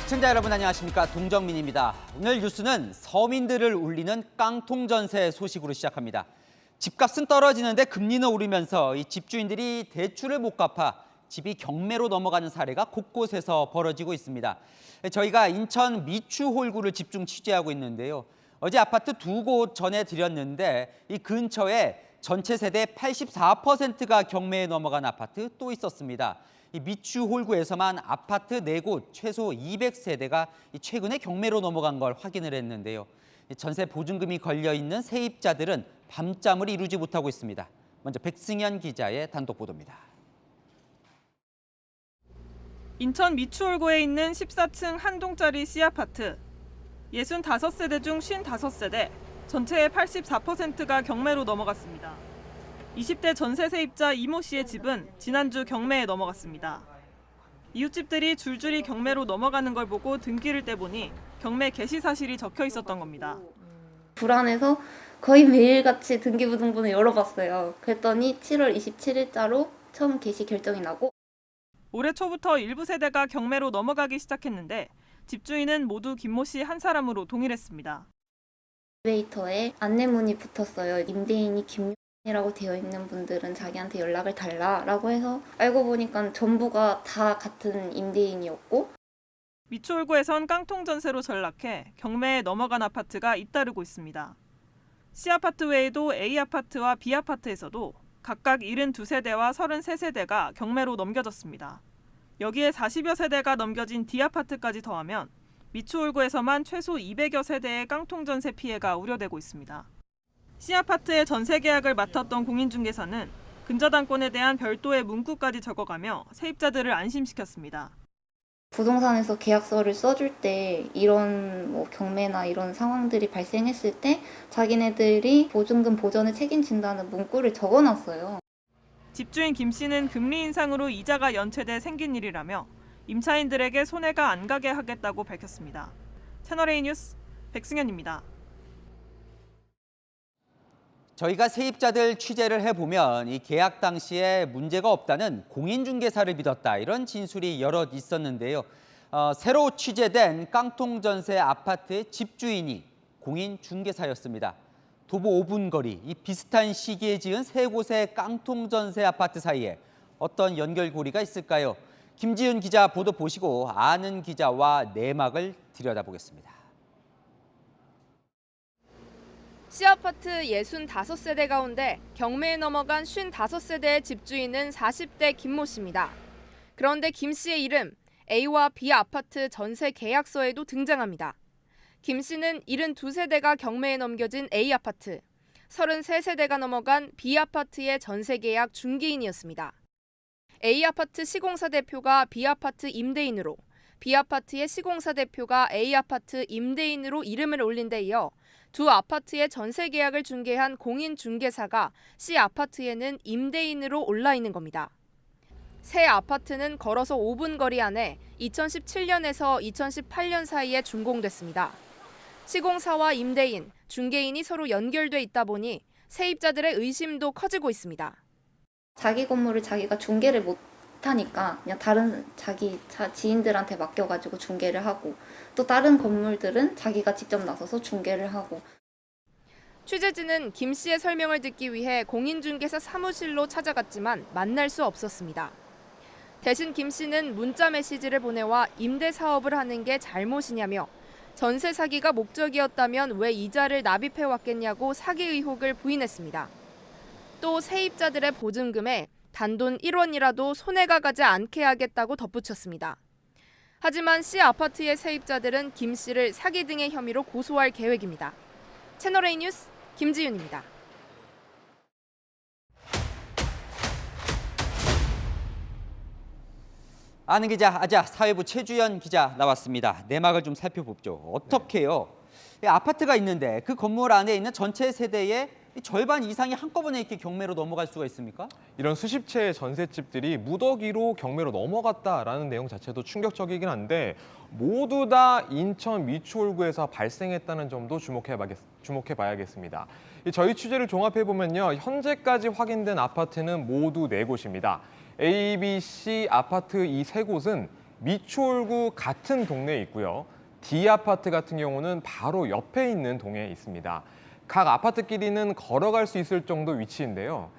시청자 여러분 안녕하십니까, 동정민입니다. 오늘 뉴스는 서민들을 울리는 깡통 전세 소식으로 시작합니다. 집값은 떨어지는데 금리는 오르면서 이 집주인들이 대출을 못 갚아 집이 경매로 넘어가는 사례가 곳곳에서 벌어지고 있습니다. 저희가 인천 미추홀구를 집중 취재하고 있는데요. 어제 아파트 2곳 전해드렸는데 이 근처에 전체 세대 84%가 경매에 넘어간 아파트 또 있었습니다. 이 미추홀구에서만 아파트 4곳 최소 200세대가 최근에 경매로 넘어간 걸 확인을 했는데요. 전세 보증금이 걸려있는 세입자들은 밤잠을 이루지 못하고 있습니다. 먼저 백승현 기자의 단독 보도입니다. 인천 미추홀구에 있는 14층 한 동짜리 C아파트. 65세대 중 55세대, 전체의 84%가 경매로 넘어갔습니다. 20대 전세 세입자 이모 씨의 집은 지난주 경매에 넘어갔습니다. 이웃집들이 줄줄이 경매로 넘어가는 걸 보고 등기를 떼보니 경매 개시 사실이 적혀 있었던 겁니다. 불안해서 거의 매일같이 등기부등본을 열어봤어요. 그랬더니 7월 27일자로 처음 개시 결정이 나고 올해 초부터 일부 세대가 경매로 넘어가기 시작했는데 집주인은 모두 김모 씨 한 사람으로 동일했습니다. 엘리베이터에 안내문이 붙었어요. 임대인이 김이라고 되어 있는 분들은 자기한테 연락을 달라라고 해서 알고 보니까 전부가 다 같은 임대인이었고 미추홀구에선 깡통 전세로 전락해 경매에 넘어간 아파트가 잇따르고 있습니다. C아파트 외에도 A아파트와 B아파트에서도 각각 72세대와 33세대가 경매로 넘겨졌습니다. 여기에 40여 세대가 넘겨진 D아파트까지 더하면 미추홀구에서만 최소 200여 세대의 깡통 전세 피해가 우려되고 있습니다. C아파트의 전세 계약을 맡았던 공인중개사는 근저당권에 대한 별도의 문구까지 적어가며 세입자들을 안심시켰습니다. 부동산에서 계약서를 써줄 때 이런 경매나 이런 상황들이 발생했을 때 자기네들이 보증금 보전을 책임진다는 문구를 적어놨어요. 집주인 김 씨는 금리 인상으로 이자가 연체돼 생긴 일이라며 임차인들에게 손해가 안 가게 하겠다고 밝혔습니다. 채널A 뉴스 백승현입니다. 저희가 세입자들 취재를 해보면 이 계약 당시에 문제가 없다는 공인중개사를 믿었다, 이런 진술이 여럿 있었는데요. 새로 취재된 깡통 전세 아파트의 집주인이 공인중개사였습니다. 도보 5분 거리, 이 비슷한 시기에 지은 3곳의 깡통 전세 아파트 사이에 어떤 연결고리가 있을까요? 김지윤 기자 보도 보시고 아는 기자와 내막을 들여다보겠습니다. C아파트 65세대 가운데 경매에 넘어간 55세대의 집주인은 40대 김모 씨입니다. 그런데 김 씨의 이름 A와 B 아파트 전세 계약서에도 등장합니다. 김 씨는 72세대가 경매에 넘겨진 A아파트, 33세대가 넘어간 B아파트의 전세 계약 중개인이었습니다. A아파트 시공사 대표가 B아파트 임대인으로, B아파트의 시공사 대표가 A아파트 임대인으로 이름을 올린 데 이어 두 아파트의 전세 계약을 중개한 공인중개사가 C아파트에는 임대인으로 올라 있는 겁니다. 새 아파트는 걸어서 5분 거리 안에 2017년에서 2018년 사이에 준공됐습니다. 시공사와 임대인, 중개인이 서로 연결돼 있다 보니 세입자들의 의심도 커지고 있습니다. 자기 건물을 자기가 중개를 못하니까 그냥 다른 자기 지인들한테 맡겨가지고 중개를 하고 또 다른 건물들은 자기가 직접 나서서 중개를 하고. 취재진은 김 씨의 설명을 듣기 위해 공인중개사 사무실로 찾아갔지만 만날 수 없었습니다. 대신 김 씨는 문자 메시지를 보내와 임대 사업을 하는 게 잘못이냐며 전세 사기가 목적이었다면 왜 이자를 납입해 왔겠냐고 사기 의혹을 부인했습니다. 또 세입자들의 보증금에 단돈 1원이라도 손해가 가지 않게 하겠다고 덧붙였습니다. 하지만 C아파트의 세입자들은 김 씨를 사기 등의 혐의로 고소할 계획입니다. 채널A 뉴스 김지윤입니다. 아는 기자, 아자 사회부 최주연 기자 나왔습니다. 내막을 좀 살펴보죠. 어떻게요? 아파트가 있는데 그 건물 안에 있는 전체 세대의 절반 이상이 한꺼번에 이렇게 경매로 넘어갈 수가 있습니까? 이런 수십 채의 전셋집들이 무더기로 경매로 넘어갔다라는 내용 자체도 충격적이긴 한데 모두 다 인천 미추홀구에서 발생했다는 점도 주목해봐야겠습니다. 저희 취재를 종합해보면요. 현재까지 확인된 아파트는 모두 4곳입니다. A, B, C 아파트 이 3곳은 미추홀구 같은 동네에 있고요. D 아파트 같은 경우는 바로 옆에 있는 동에 있습니다. 각 아파트끼리는 걸어갈 수 있을 정도 위치인데요.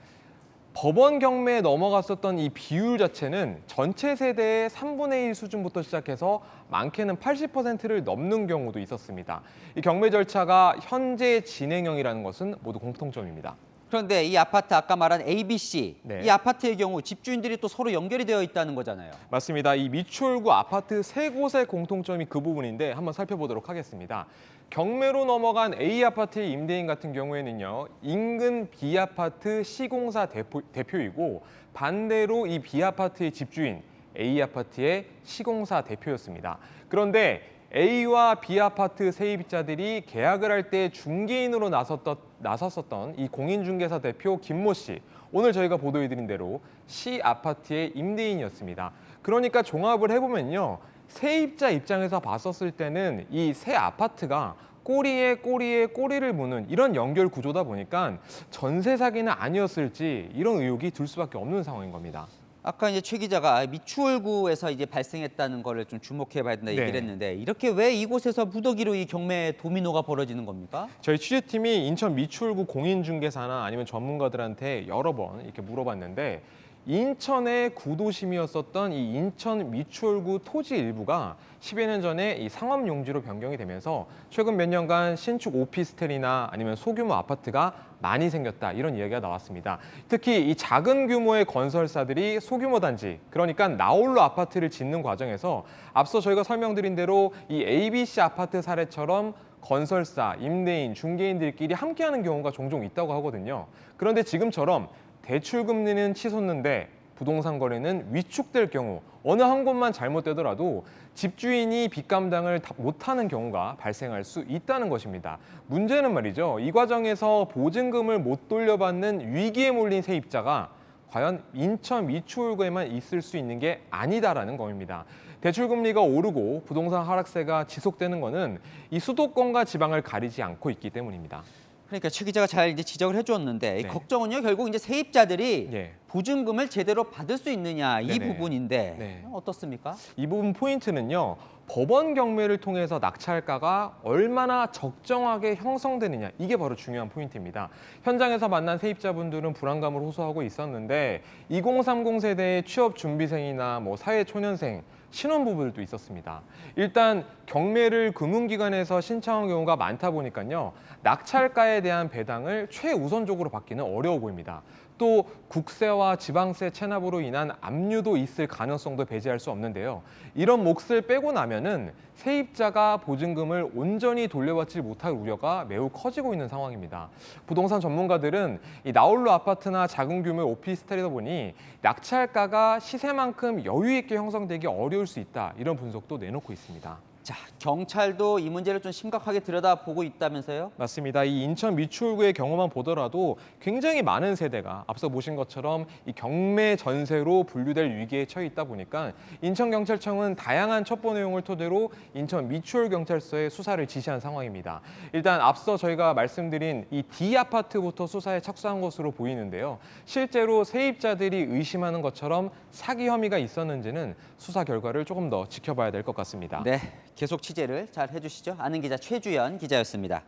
법원 경매에 넘어갔었던 이 비율 자체는 전체 세대의 3분의 1 수준부터 시작해서 많게는 80%를 넘는 경우도 있었습니다. 이 경매 절차가 현재 진행형이라는 것은 모두 공통점입니다. 그런데 이 아파트 아까 말한 ABC, 네. 이 아파트의 경우 집주인들이 또 서로 연결이 되어 있다는 거잖아요. 맞습니다. 이 미추홀구 아파트 세 곳의 공통점이 그 부분인데 한번 살펴보도록 하겠습니다. 경매로 넘어간 A 아파트의 임대인 같은 경우에는요, 인근 B 아파트 시공사 대표이고 반대로 이 B 아파트의 집주인 A 아파트의 시공사 대표였습니다. 그런데 A와 B 아파트 세입자들이 계약을 할 때 중개인으로 나섰었던 이 공인중개사 대표 김모 씨, 오늘 저희가 보도해드린 대로 C 아파트의 임대인이었습니다. 그러니까 종합을 해보면요, 세입자 입장에서 봤었을 때는 이 세 아파트가 꼬리에 꼬리를 무는 이런 연결 구조다 보니까 전세 사기는 아니었을지 이런 의혹이 들 수밖에 없는 상황인 겁니다. 아까 이제 최 기자가 미추홀구에서 이제 발생했다는 거를 좀 주목해봐야 된다 얘기를 네. 했는데 이렇게 왜 이곳에서 무더기로 이 경매 도미노가 벌어지는 겁니까? 저희 취재팀이 인천 미추홀구 공인중개사나 아니면 전문가들한테 여러 번 이렇게 물어봤는데 인천의 구도심이었었던 이 인천 미추홀구 토지 일부가 10여 년 전에 이 상업용지로 변경이 되면서 최근 몇 년간 신축 오피스텔이나 아니면 소규모 아파트가 많이 생겼다 이런 이야기가 나왔습니다. 특히 이 작은 규모의 건설사들이 소규모 단지, 그러니까 나홀로 아파트를 짓는 과정에서 앞서 저희가 설명드린 대로 이 ABC 아파트 사례처럼 건설사, 임대인, 중개인들끼리 함께하는 경우가 종종 있다고 하거든요. 그런데 지금처럼 대출 금리는 치솟는데 부동산 거래는 위축될 경우 어느 한 곳만 잘못되더라도 집주인이 빚 감당을 못하는 경우가 발생할 수 있다는 것입니다. 문제는 말이죠. 이 과정에서 보증금을 못 돌려받는 위기에 몰린 세입자가 과연 인천 미추홀구에만 있을 수 있는 게 아니다라는 겁니다. 대출 금리가 오르고 부동산 하락세가 지속되는 것은 이 수도권과 지방을 가리지 않고 있기 때문입니다. 그러니까 최 기자가 잘 이제 지적을 해주었는데 이 네. 걱정은요 결국 이제 세입자들이 네. 보증금을 제대로 받을 수 있느냐 이 네네. 부분인데 네. 어떻습니까? 이 부분 포인트는요. 법원 경매를 통해서 낙찰가가 얼마나 적정하게 형성되느냐, 이게 바로 중요한 포인트입니다. 현장에서 만난 세입자분들은 불안감을 호소하고 있었는데 2030 세대의 취업 준비생이나 사회 초년생, 신혼부부들도 있었습니다. 일단 경매를 금융기관에서 신청한 경우가 많다 보니까요. 낙찰가에 대한 배당을 최우선적으로 받기는 어려워 보입니다. 또 국세와 지방세 체납으로 인한 압류도 있을 가능성도 배제할 수 없는데요. 이런 몫을 빼고 나면은 세입자가 보증금을 온전히 돌려받지 못할 우려가 매우 커지고 있는 상황입니다. 부동산 전문가들은 이 나홀로 아파트나 작은 규모의 오피스텔이다 보니 낙찰가가 시세만큼 여유 있게 형성되기 어려울 수 있다, 이런 분석도 내놓고 있습니다. 자, 경찰도 이 문제를 좀 심각하게 들여다보고 있다면서요? 맞습니다. 이 인천 미추홀구의 경우만 보더라도 굉장히 많은 세대가 앞서 보신 것처럼 이 경매 전세로 분류될 위기에 처해 있다 보니까 인천경찰청은 다양한 첩보 내용을 토대로 인천 미추홀경찰서에 수사를 지시한 상황입니다. 일단 앞서 저희가 말씀드린 이 D 아파트부터 수사에 착수한 것으로 보이는데요. 실제로 세입자들이 의심하는 것처럼 사기 혐의가 있었는지는 수사 결과를 조금 더 지켜봐야 될 것 같습니다. 네, 계속 취재를 잘 해주시죠. 아는 기자 최주연 기자였습니다.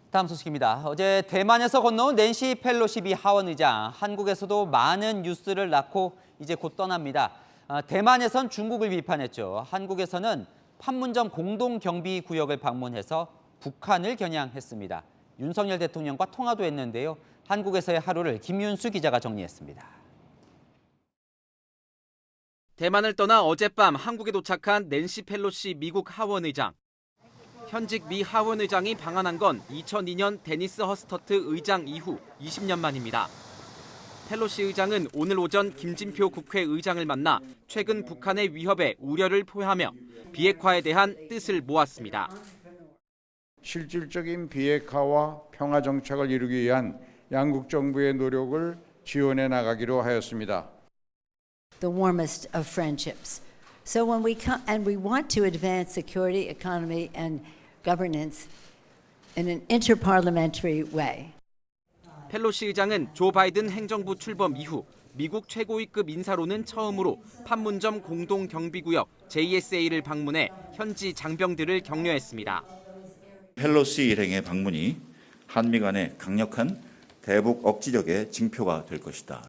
다음 소식입니다. 어제 대만에서 건너온 낸시 펠로시 미 하원 의장, 한국에서도 많은 뉴스를 낳고 이제 곧 떠납니다. 대만에선 중국을 비판했죠. 한국에서는 판문점 공동경비구역을 방문해서 북한을 겨냥했습니다. 윤석열 대통령과 통화도 했는데요. 한국에서의 하루를 김윤수 기자가 정리했습니다. 대만을 떠나 어젯밤 한국에 도착한 낸시 펠로시 미국 하원 의장. 현직 미 하원 의장이 방한한 건 2002년 데니스 허스터트 의장 이후 20년 만입니다. 펠로시 의장은 오늘 오전 김진표 국회의장을 만나 최근 북한의 위협에 우려를 표하며 비핵화에 대한 뜻을 모았습니다. 실질적인 비핵화와 평화 정착을 이루기 위한 양국 정부의 노력을 지원해 나가기로 하였습니다. The warmest of friendships. So when we come and we want to advance security, economy, and governance in an interparliamentary way. 펠로시 의장은 조 바이든 행정부 출범 이후 미국 최고위급 인사로는 처음으로 판문점 공동경비구역 JSA를 방문해 현지 장병들을 격려했습니다. 펠로시 일행의 방문이 한미 간의 강력한 대북 억지력의 징표가 될 것이다.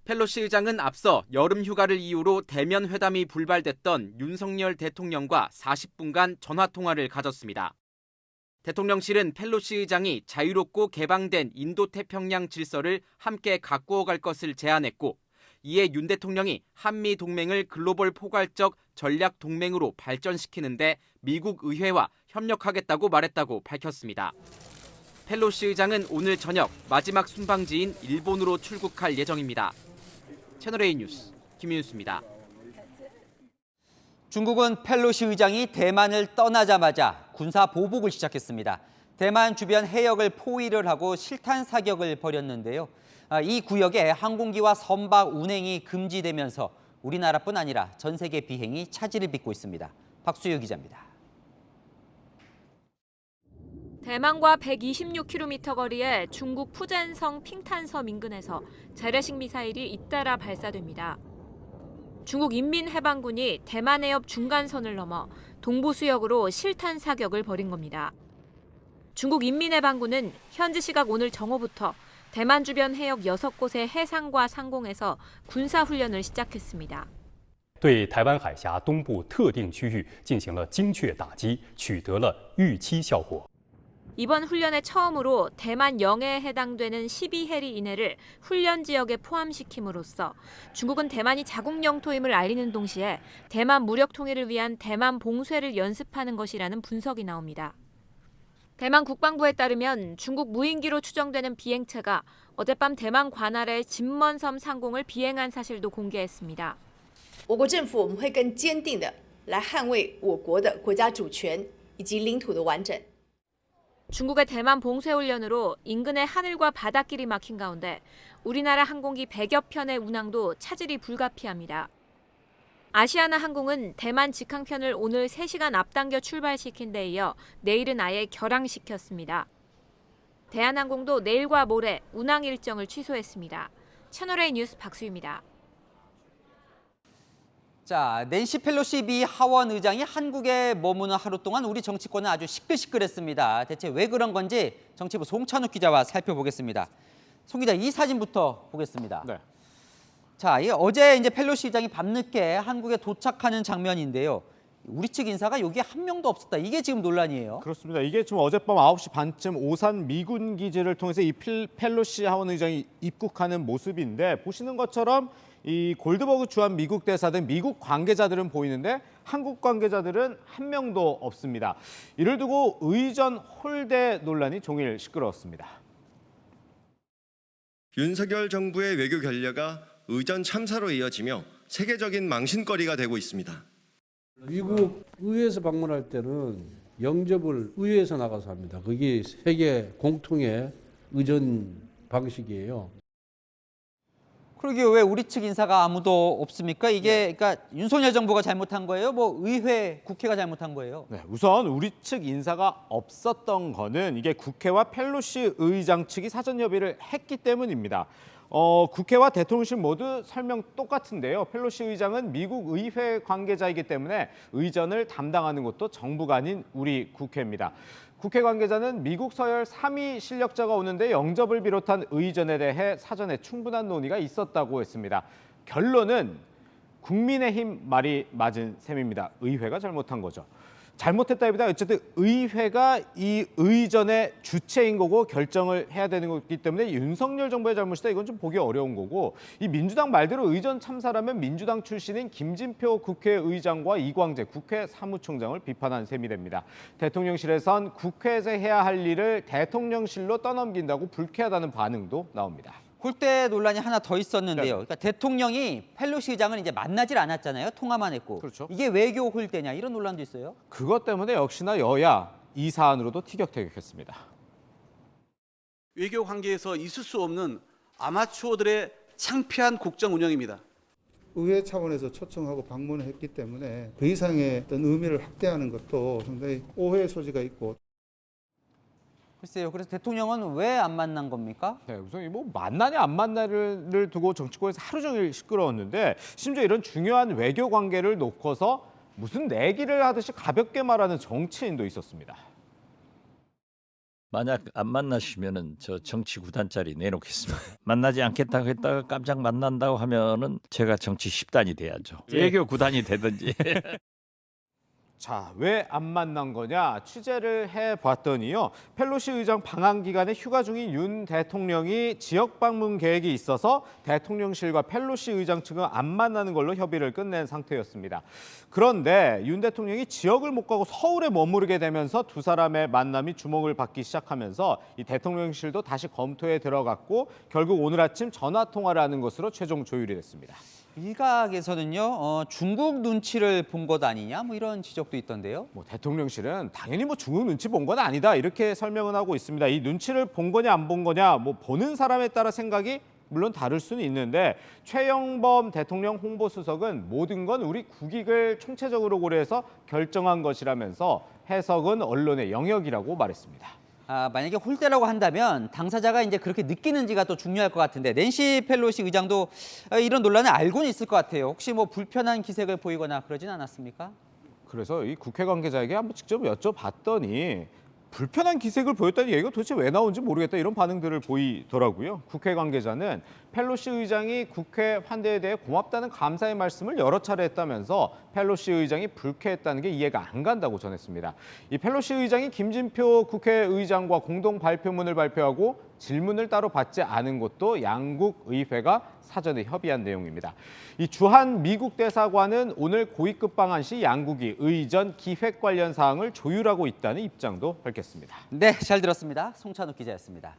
펠로시 의장은 앞서 여름 휴가를 이유로 대면 회담이 불발됐던 윤석열 대통령과 40분간 전화 통화를 가졌습니다. 대통령실은 펠로시 의장이 자유롭고 개방된 인도태평양 질서를 함께 가꾸어 갈 것을 제안했고, 이에 윤 대통령이 한미 동맹을 글로벌 포괄적 전략 동맹으로 발전시키는데 미국 의회와 협력하겠다고 말했다고 밝혔습니다. 펠로시 의장은 오늘 저녁 마지막 순방지인 일본으로 출국할 예정입니다. 채널A 뉴스 김윤수입니다. 중국은 펠로시 의장이 대만을 떠나자마자 군사 보복을 시작했습니다. 대만 주변 해역을 포위를 하고 실탄 사격을 벌였는데요. 이 구역에 항공기와 선박 운행이 금지되면서 우리나라뿐 아니라 전 세계 비행이 차질을 빚고 있습니다. 박수유 기자입니다. 대만과 126km 거리의 중국 푸젠성 핑탄섬 인근에서 재래식 미사일이 잇따라 발사됩니다. 중국 인민해방군이 대만 해협 중간선을 넘어 동부수역으로 실탄 사격을 벌인 겁니다. 중국 인민해방군은 현지 시각 오늘 정오부터 대만 주변 해역 6곳의 해상과 상공에서 군사훈련을 시작했습니다. 对台湾海峡东部特定区域进行了精确打击，取得了预期效果。 이번 훈련에 처음으로 대만 영해에 해당되는 12해리 이내를 훈련 지역에 포함시킴으로써 중국은 대만이 자국 영토임을 알리는 동시에 대만 무력 통일을 위한 대만 봉쇄를 연습하는 것이라는 분석이 나옵니다. 대만 국방부에 따르면 중국 무인기로 추정되는 비행체가 어젯밤 대만 관할의 진먼섬 상공을 비행한 사실도 공개했습니다. 我国政府我们会更坚定地来捍卫我国的国家主权以及领土的完整。 중국의 대만 봉쇄훈련으로 인근의 하늘과 바닷길이 막힌 가운데 우리나라 항공기 100여 편의 운항도 차질이 불가피합니다. 아시아나 항공은 대만 직항편을 오늘 3시간 앞당겨 출발시킨 데 이어 내일은 아예 결항시켰습니다. 대한항공도 내일과 모레 운항 일정을 취소했습니다. 채널A 뉴스 박수유입니다. 자, 낸시 펠로시 미 하원 의장이 한국에 머무는 하루 동안 우리 정치권은 아주 시끌시끌했습니다. 대체 왜 그런 건지 정치부 송찬욱 기자와 살펴보겠습니다. 송 기자, 이 사진부터 보겠습니다. 네. 자, 어제 이제 펠로시 의장이 밤늦게 한국에 도착하는 장면인데요. 우리 측 인사가 여기에 한 명도 없었다. 이게 지금 논란이에요. 그렇습니다. 이게 지금 어젯밤 9시 반쯤 오산 미군 기지를 통해서 이 펠로시 하원 의장이 입국하는 모습인데, 보시는 것처럼 이 골드버그 주한 미국 대사 등 미국 관계자들은 보이는데 한국 관계자들은 한 명도 없습니다. 이를 두고 의전 홀대 논란이 종일 시끄러웠습니다. 윤석열 정부의 외교 결례가 의전 참사로 이어지며 세계적인 망신거리가 되고 있습니다. 미국 의회에서 방문할 때는 영접을 의회에서 나가서 합니다. 그게 세계 공통의 의전 방식이에요. 그러게 왜 우리 측 인사가 아무도 없습니까? 이게 그러니까 윤석열 정부가 잘못한 거예요? 뭐 의회, 국회가 잘못한 거예요? 네, 우선 우리 측 인사가 없었던 거는 이게 국회와 펠로시 의장 측이 사전 협의를 했기 때문입니다. 국회와 대통령실 모두 설명 똑같은데요. 펠로시 의장은 미국 의회 관계자이기 때문에 의전을 담당하는 것도 정부가 아닌 우리 국회입니다. 국회 관계자는 미국 서열 3위 실력자가 오는데 영접을 비롯한 의전에 대해 사전에 충분한 논의가 있었다고 했습니다. 결론은 국민의힘 말이 맞은 셈입니다. 의회가 잘못한 거죠. 잘못했다기보다 어쨌든 의회가 이 의전의 주체인 거고 결정을 해야 되는 거기 때문에 윤석열 정부의 잘못이다, 이건 좀 보기 어려운 거고, 이 민주당 말대로 의전 참사라면 민주당 출신인 김진표 국회의장과 이광재 국회 사무총장을 비판한 셈이 됩니다. 대통령실에선 국회에서 해야 할 일을 대통령실로 떠넘긴다고 불쾌하다는 반응도 나옵니다. 홀대 논란이 하나 더 있었는데요. 그러니까 대통령이 펠로시 의장을 이제 만나질 않았잖아요. 통화만 했고. 그렇죠. 이게 외교 홀대냐 이런 논란도 있어요. 그것 때문에 역시나 여야 이 사안으로도 티격태격했습니다. 외교 관계에서 있을 수 없는 아마추어들의 창피한 국정 운영입니다. 의회 차원에서 초청하고 방문을 했기 때문에 그 이상의 어떤 의미를 확대하는 것도 상당히 오해의 소지가 있고. 글쎄요. 그래서 대통령은 왜 안 만난 겁니까? 네, 우선 뭐 만나냐 안 만나를 두고 정치권에서 하루 종일 시끄러웠는데 심지어 이런 중요한 외교 관계를 놓고서 무슨 내기를 하듯이 가볍게 말하는 정치인도 있었습니다. 만약 안 만나시면은 저 정치 9단짜리 내놓겠습니다. 만나지 않겠다고 했다가 깜짝 만난다고 하면은 제가 정치 10단이 돼야죠. 외교 9단이 되든지. 자, 왜 안 만난 거냐 취재를 해봤더니요. 펠로시 의장 방한 기간에 휴가 중인 윤 대통령이 지역 방문 계획이 있어서 대통령실과 펠로시 의장 측은 안 만나는 걸로 협의를 끝낸 상태였습니다. 그런데 윤 대통령이 지역을 못 가고 서울에 머무르게 되면서 두 사람의 만남이 주목을 받기 시작하면서 이 대통령실도 다시 검토에 들어갔고 결국 오늘 아침 전화 통화를 하는 것으로 최종 조율이 됐습니다. 일각에서는요, 중국 눈치를 본 것 아니냐, 뭐 이런 지적도 있던데요. 뭐 대통령실은 당연히 뭐 중국 눈치 본 건 아니다 이렇게 설명은 하고 있습니다. 이 눈치를 본 거냐 안 본 거냐, 뭐 보는 사람에 따라 생각이 물론 다를 수는 있는데 최영범 대통령 홍보수석은 모든 건 우리 국익을 총체적으로 고려해서 결정한 것이라면서 해석은 언론의 영역이라고 말했습니다. 만약에 홀대라고 한다면 당사자가 이제 그렇게 느끼는지가 또 중요할 것 같은데 낸시 펠로시 의장도 이런 논란을 알고는 있을 것 같아요. 혹시 뭐 불편한 기색을 보이거나 그러진 않았습니까? 그래서 이 국회 관계자에게 한번 직접 여쭤봤더니 불편한 기색을 보였다는 얘기가 도대체 왜 나온지 모르겠다 이런 반응들을 보이더라고요. 국회 관계자는 펠로시 의장이 국회 환대에 대해 고맙다는 감사의 말씀을 여러 차례 했다면서 펠로시 의장이 불쾌했다는 게 이해가 안 간다고 전했습니다. 이 펠로시 의장이 김진표 국회의장과 공동 발표문을 발표하고 질문을 따로 받지 않은 것도 양국 의회가 사전에 협의한 내용입니다. 이 주한 미국 대사관은 오늘 고위급 방한 시 양국이 의전 기획 관련 사항을 조율하고 있다는 입장도 밝혔습니다. 네, 잘 들었습니다. 송찬욱 기자였습니다.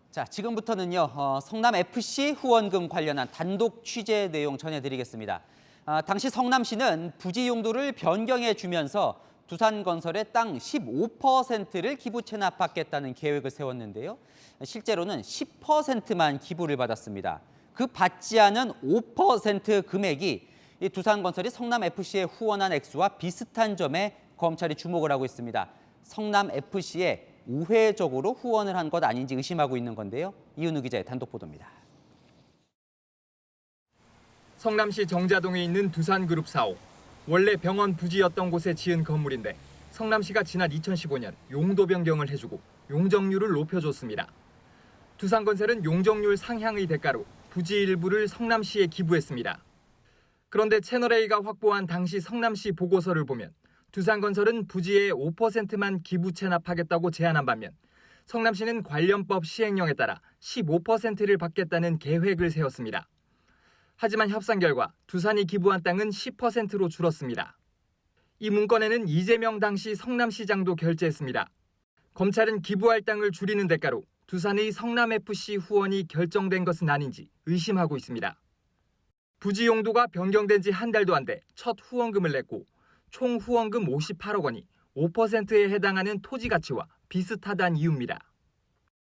자, 지금부터는요, 성남FC 후원금 관련한 단독 취재 내용 전해드리겠습니다. 당시 성남시는 부지 용도를 변경해 주면서 두산건설의 땅 15%를 기부 체납받겠다는 계획을 세웠는데요. 실제로는 10%만 기부를 받았습니다. 그 받지 않은 5% 금액이 이 두산건설이 성남FC에 후원한 액수와 비슷한 점에 검찰이 주목을 하고 있습니다. 성남FC에 우회적으로 후원을 한 것 아닌지 의심하고 있는 건데요. 이은우 기자의 단독 보도입니다. 성남시 정자동에 있는 두산그룹 사옥. 원래 병원 부지였던 곳에 지은 건물인데 성남시가 지난 2015년 용도 변경을 해주고 용적률을 높여줬습니다. 두산건설은 용적률 상향의 대가로 부지 일부를 성남시에 기부했습니다. 그런데 채널A가 확보한 당시 성남시 보고서를 보면 두산건설은 부지의 5%만 기부 체납하겠다고 제안한 반면 성남시는 관련법 시행령에 따라 15%를 받겠다는 계획을 세웠습니다. 하지만 협상 결과 두산이 기부한 땅은 10%로 줄었습니다. 이 문건에는 이재명 당시 성남시장도 결재했습니다. 검찰은 기부할 땅을 줄이는 대가로 두산의 성남FC 후원이 결정된 것은 아닌지 의심하고 있습니다. 부지 용도가 변경된 지 한 달도 안 돼 첫 후원금을 냈고 총 후원금 58억 원이 5%에 해당하는 토지 가치와 비슷하다는 이유입니다.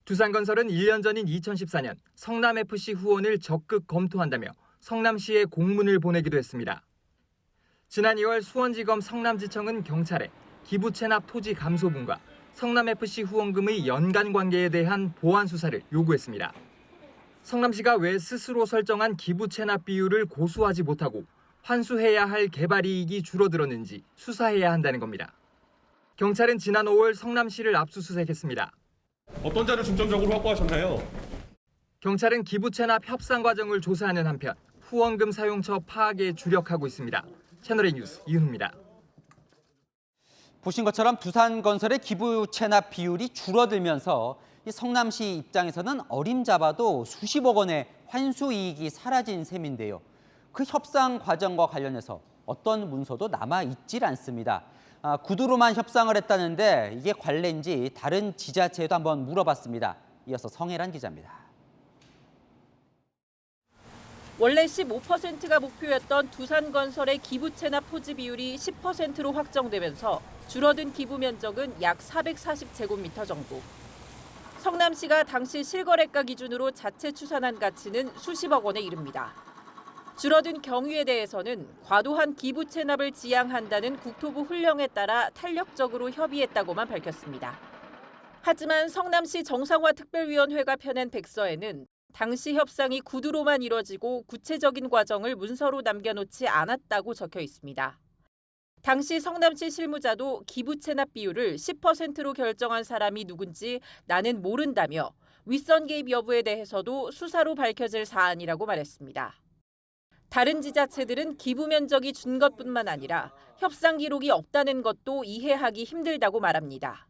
두산건설은 1년 전인 2014년 성남FC 후원을 적극 검토한다며 성남시에 공문을 보내기도 했습니다. 지난 2월 수원지검 성남지청은 경찰에 기부 체납 토지 감소분과 성남FC 후원금의 연관 관계에 대한 보완 수사를 요구했습니다. 성남시가 왜 스스로 설정한 기부 체납 비율을 고수하지 못하고 환수해야 할 개발 이익이 줄어들었는지 수사해야 한다는 겁니다. 경찰은 지난 5월 성남시를 압수수색했습니다. 어떤 자료 중점적으로 확보하셨나요? 경찰은 기부 체납 협상 과정을 조사하는 한편 후원금 사용처 파악에 주력하고 있습니다. 채널A 뉴스 이은우입니다. 보신 것처럼 두산건설의 기부 체납 비율이 줄어들면서 이 성남시 입장에서는 어림잡아도 수십억 원의 환수 이익이 사라진 셈인데요. 그 협상 과정과 관련해서 어떤 문서도 남아있질 않습니다. 구두로만 협상을 했다는데 이게 관례인지 다른 지자체에도 한번 물어봤습니다. 이어서 성혜란 기자입니다. 원래 15%가 목표였던 두산건설의 기부 체납 토지 비율이 10%로 확정되면서 줄어든 기부 면적은 약 440제곱미터 정도. 성남시가 당시 실거래가 기준으로 자체 추산한 가치는 수십억 원에 이릅니다. 줄어든 경위에 대해서는 과도한 기부 체납을 지양한다는 국토부 훈령에 따라 탄력적으로 협의했다고만 밝혔습니다. 하지만 성남시 정상화 특별위원회가 펴낸 백서에는 당시 협상이 구두로만 이뤄지고 구체적인 과정을 문서로 남겨놓지 않았다고 적혀 있습니다. 당시 성남시 실무자도 기부 체납 비율을 10%로 결정한 사람이 누군지 나는 모른다며 윗선 개입 여부에 대해서도 수사로 밝혀질 사안이라고 말했습니다. 다른 지자체들은 기부 면적이 준 것뿐만 아니라 협상 기록이 없다는 것도 이해하기 힘들다고 말합니다.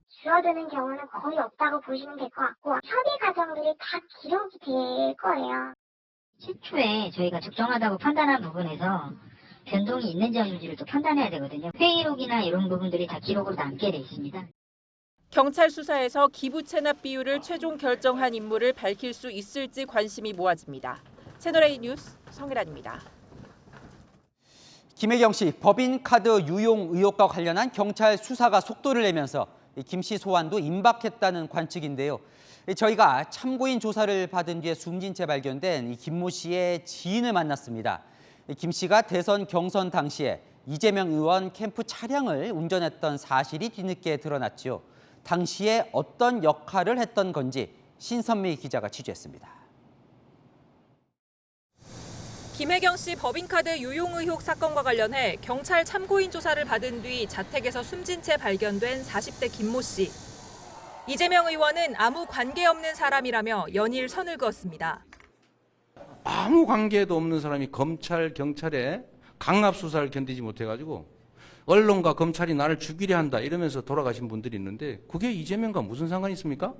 줄어드는 경우는 거의 없다고 보시면 될 것 같고 협의 과정들이 다 기록이 될 거예요. 최초에 저희가 적정하다고 판단한 부분에서 변동이 있는지 없는지를 또 판단해야 되거든요. 회의록이나 이런 부분들이 다 기록으로 남게 돼 있습니다. 경찰 수사에서 기부 체납 비율을 최종 결정한 인물을 밝힐 수 있을지 관심이 모아집니다. 채널A 뉴스 성혜란입니다. 김혜경 씨 법인카드 유용 의혹과 관련한 경찰 수사가 속도를 내면서 김 씨 소환도 임박했다는 관측인데요. 저희가 참고인 조사를 받은 뒤에 숨진 채 발견된 김모 씨의 지인을 만났습니다. 김 씨가 대선 경선 당시에 이재명 의원 캠프 차량을 운전했던 사실이 뒤늦게 드러났죠. 당시에 어떤 역할을 했던 건지 신선미 기자가 취재했습니다. 김혜경 씨 법인카드 유용 의혹 사건과 관련해 경찰 참고인 조사를 받은 뒤 자택에서 숨진 채 발견된 40대 김모 씨. 이재명 의원은 아무 관계없는 사람이라며 연일 선을 그었습니다. 아무 관계도 없는 사람이 검찰, 경찰의 강압 수사를 견디지 못해가지고 언론과 검찰이 나를 죽이려 한다 이러면서 돌아가신 분들이 있는데 그게 이재명과 무슨 상관이 있습니까?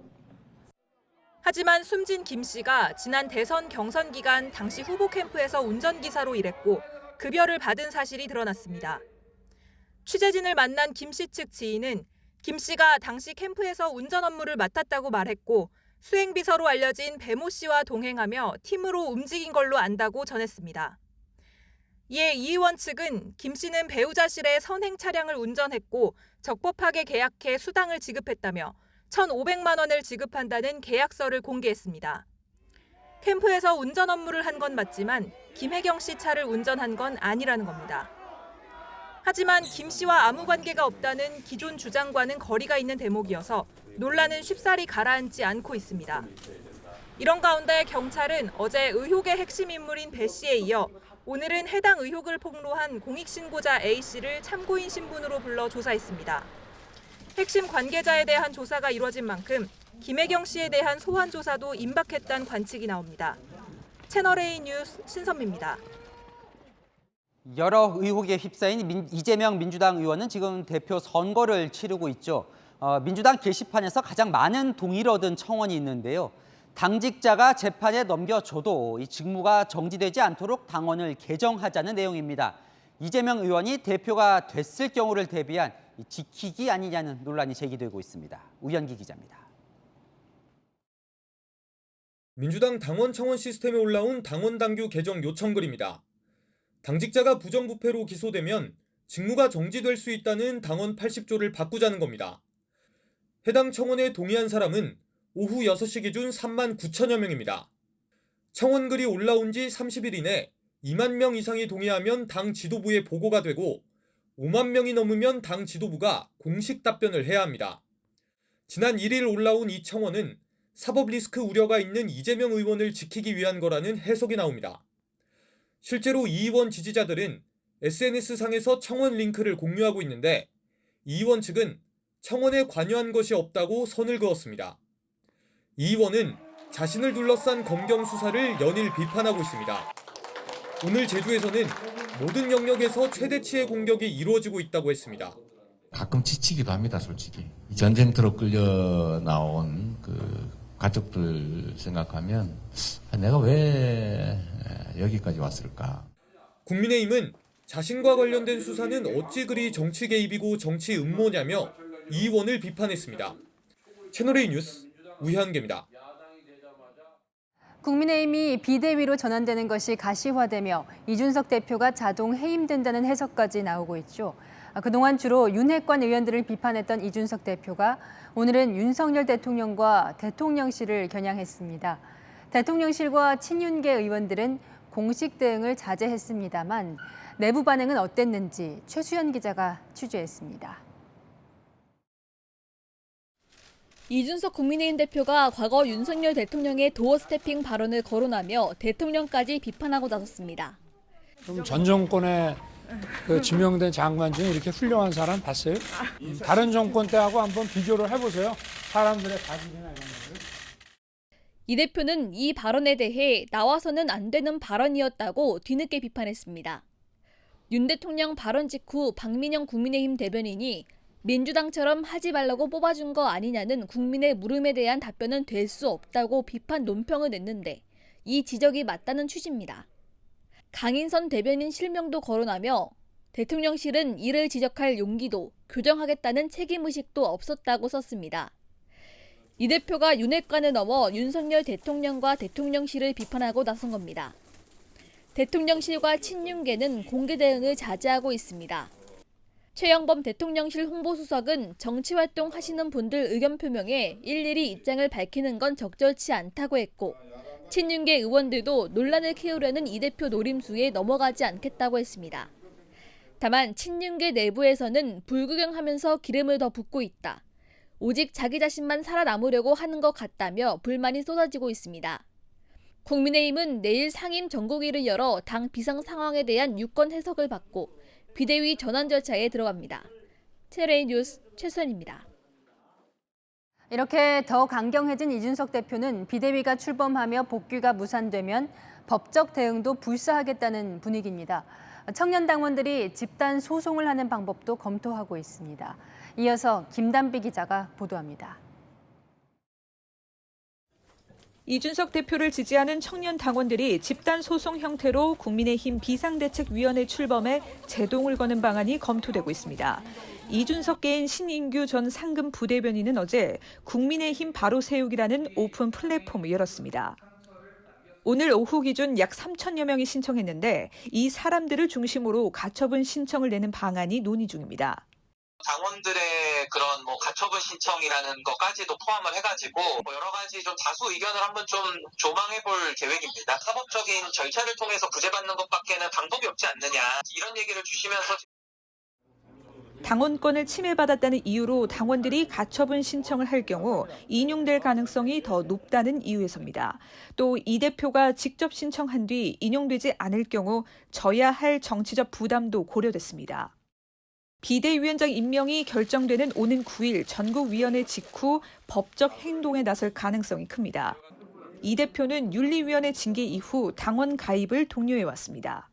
하지만 숨진 김 씨가 지난 대선 경선 기간 당시 후보 캠프에서 운전기사로 일했고 급여를 받은 사실이 드러났습니다. 취재진을 만난 김 씨 측 지인은 김 씨가 당시 캠프에서 운전 업무를 맡았다고 말했고 수행비서로 알려진 배모 씨와 동행하며 팀으로 움직인 걸로 안다고 전했습니다. 이에 이 의원 측은 김 씨는 배우자실에 선행 차량을 운전했고 적법하게 계약해 수당을 지급했다며 1,500만 원을 지급한다는 계약서를 공개했습니다. 캠프에서 운전 업무를 한 건 맞지만 김혜경 씨 차를 운전한 건 아니라는 겁니다. 하지만 김 씨와 아무 관계가 없다는 기존 주장과는 거리가 있는 대목이어서 논란은 쉽사리 가라앉지 않고 있습니다. 이런 가운데 경찰은 어제 의혹의 핵심 인물인 배 씨에 이어 오늘은 해당 의혹을 폭로한 공익신고자 A 씨를 참고인 신분으로 불러 조사했습니다. 핵심 관계자에 대한 조사가 이루어진 만큼 김혜경 씨에 대한 소환 조사도 임박했다는 관측이 나옵니다. 채널A 뉴스 신선미입니다. 여러 의혹에 휩싸인 이재명 민주당 의원은 지금 대표 선거를 치르고 있죠. 민주당 게시판에서 가장 많은 동의를 얻은 청원이 있는데요. 당직자가 재판에 넘겨줘도 이 직무가 정지되지 않도록 당원을 개정하자는 내용입니다. 이재명 의원이 대표가 됐을 경우를 대비한 지키기 아니냐는 논란이 제기되고 있습니다. 우현기 기자입니다. 민주당 당원 청원 시스템에 올라온 당원 당규 개정 요청글입니다. 당직자가 부정부패로 기소되면 직무가 정지될 수 있다는 당원 80조를 바꾸자는 겁니다. 해당 청원에 동의한 사람은 오후 6시 기준 3만 9천여 명입니다. 청원글이 올라온 지 30일 이내 2만 명 이상이 동의하면 당 지도부에 보고가 되고 5만 명이 넘으면 당 지도부가 공식 답변을 해야 합니다. 지난 1일 올라온 이 청원은 사법 리스크 우려가 있는 이재명 의원을 지키기 위한 거라는 해석이 나옵니다. 실제로 이 의원 지지자들은 SNS상에서 청원 링크를 공유하고 있는데 이 의원 측은 청원에 관여한 것이 없다고 선을 그었습니다. 이 의원은 자신을 둘러싼 검경 수사를 연일 비판하고 있습니다. 오늘 제주에서는 모든 영역에서 최대치의 공격이 이루어지고 있다고 했습니다. 가끔 지치기도 합니다, 솔직히. 전쟁터로 끌려 나온 가족들 생각하면 내가 왜 여기까지 왔을까? 국민의힘은 자신과 관련된 수사는 어찌 그리 정치 개입이고 정치 음모냐며 이 의원을 비판했습니다. 채널A 뉴스 우현계입니다. 국민의힘이 비대위로 전환되는 것이 가시화되며 이준석 대표가 자동 해임된다는 해석까지 나오고 있죠. 그동안 주로 윤핵관 의원들을 비판했던 이준석 대표가 오늘은 윤석열 대통령과 대통령실을 겨냥했습니다. 대통령실과 친윤계 의원들은 공식 대응을 자제했습니다만 내부 반응은 어땠는지 최수연 기자가 취재했습니다. 이준석 국민의힘 대표가 과거 윤석열 대통령의 도어 스태핑 발언을 거론하며 대통령까지 비판하고 나섰습니다. 전 정권에 지명된 장관 중에 이렇게 훌륭한 사람 봤어요? 다른 정권 때하고 한번 비교를 해보세요. 사람들의 가질이나 이런 것들. 이 대표는 이 발언에 대해 나와서는 안 되는 발언이었다고 뒤늦게 비판했습니다. 윤 대통령 발언 직후 박민영 국민의힘 대변인이 민주당처럼 하지 말라고 뽑아준 거 아니냐는 국민의 물음에 대한 답변은 될 수 없다고 비판 논평을 냈는데 이 지적이 맞다는 취지입니다. 강인선 대변인 실명도 거론하며 대통령실은 이를 지적할 용기도 교정하겠다는 책임의식도 없었다고 썼습니다. 이 대표가 윤핵관을 넘어 윤석열 대통령과 대통령실을 비판하고 나선 겁니다. 대통령실과 친윤계는 공개 대응을 자제하고 있습니다. 최영범 대통령실 홍보수석은 정치활동 하시는 분들 의견 표명에 일일이 입장을 밝히는 건 적절치 않다고 했고 친윤계 의원들도 논란을 키우려는 이 대표 노림수에 넘어가지 않겠다고 했습니다. 다만 친윤계 내부에서는 불구경하면서 기름을 더 붓고 있다. 오직 자기 자신만 살아남으려고 하는 것 같다며 불만이 쏟아지고 있습니다. 국민의힘은 내일 상임 전국위를 열어 당 비상 상황에 대한 유권 해석을 받고 비대위 전환 절차에 들어갑니다. TLA 뉴스 최수연입니다. 이렇게 더 강경해진 이준석 대표는 비대위가 출범하며 복귀가 무산되면 법적 대응도 불사하겠다는 분위기입니다. 청년 당원들이 집단 소송을 하는 방법도 검토하고 있습니다. 이어서 김단비 기자가 보도합니다. 이준석 대표를 지지하는 청년 당원들이 집단 소송 형태로 국민의힘 비상대책위원회 출범에 제동을 거는 방안이 검토되고 있습니다. 이준석계인 신인규 전 상금 부대변인은 어제 국민의힘 바로 세우기라는 오픈 플랫폼을 열었습니다. 오늘 오후 기준 약 3천여 명이 신청했는데 이 사람들을 중심으로 가처분 신청을 내는 방안이 논의 중입니다. 당원들의 그런 가처분 신청이라는 것까지도 포함을 해가지고 여러 가지 좀 다수 의견을 한번 좀 조망해볼 계획입니다. 사법적인 절차를 통해서 구제받는 것밖에는 방법이 없지 않느냐 이런 얘기를 주시면서 당원권을 침해받았다는 이유로 당원들이 가처분 신청을 할 경우 인용될 가능성이 더 높다는 이유에서입니다. 또 이 대표가 직접 신청한 뒤 인용되지 않을 경우 져야 할 정치적 부담도 고려됐습니다. 비대위원장 임명이 결정되는 오는 9일 전국위원회 직후 법적 행동에 나설 가능성이 큽니다. 이 대표는 윤리위원회 징계 이후 당원 가입을 독려해왔습니다.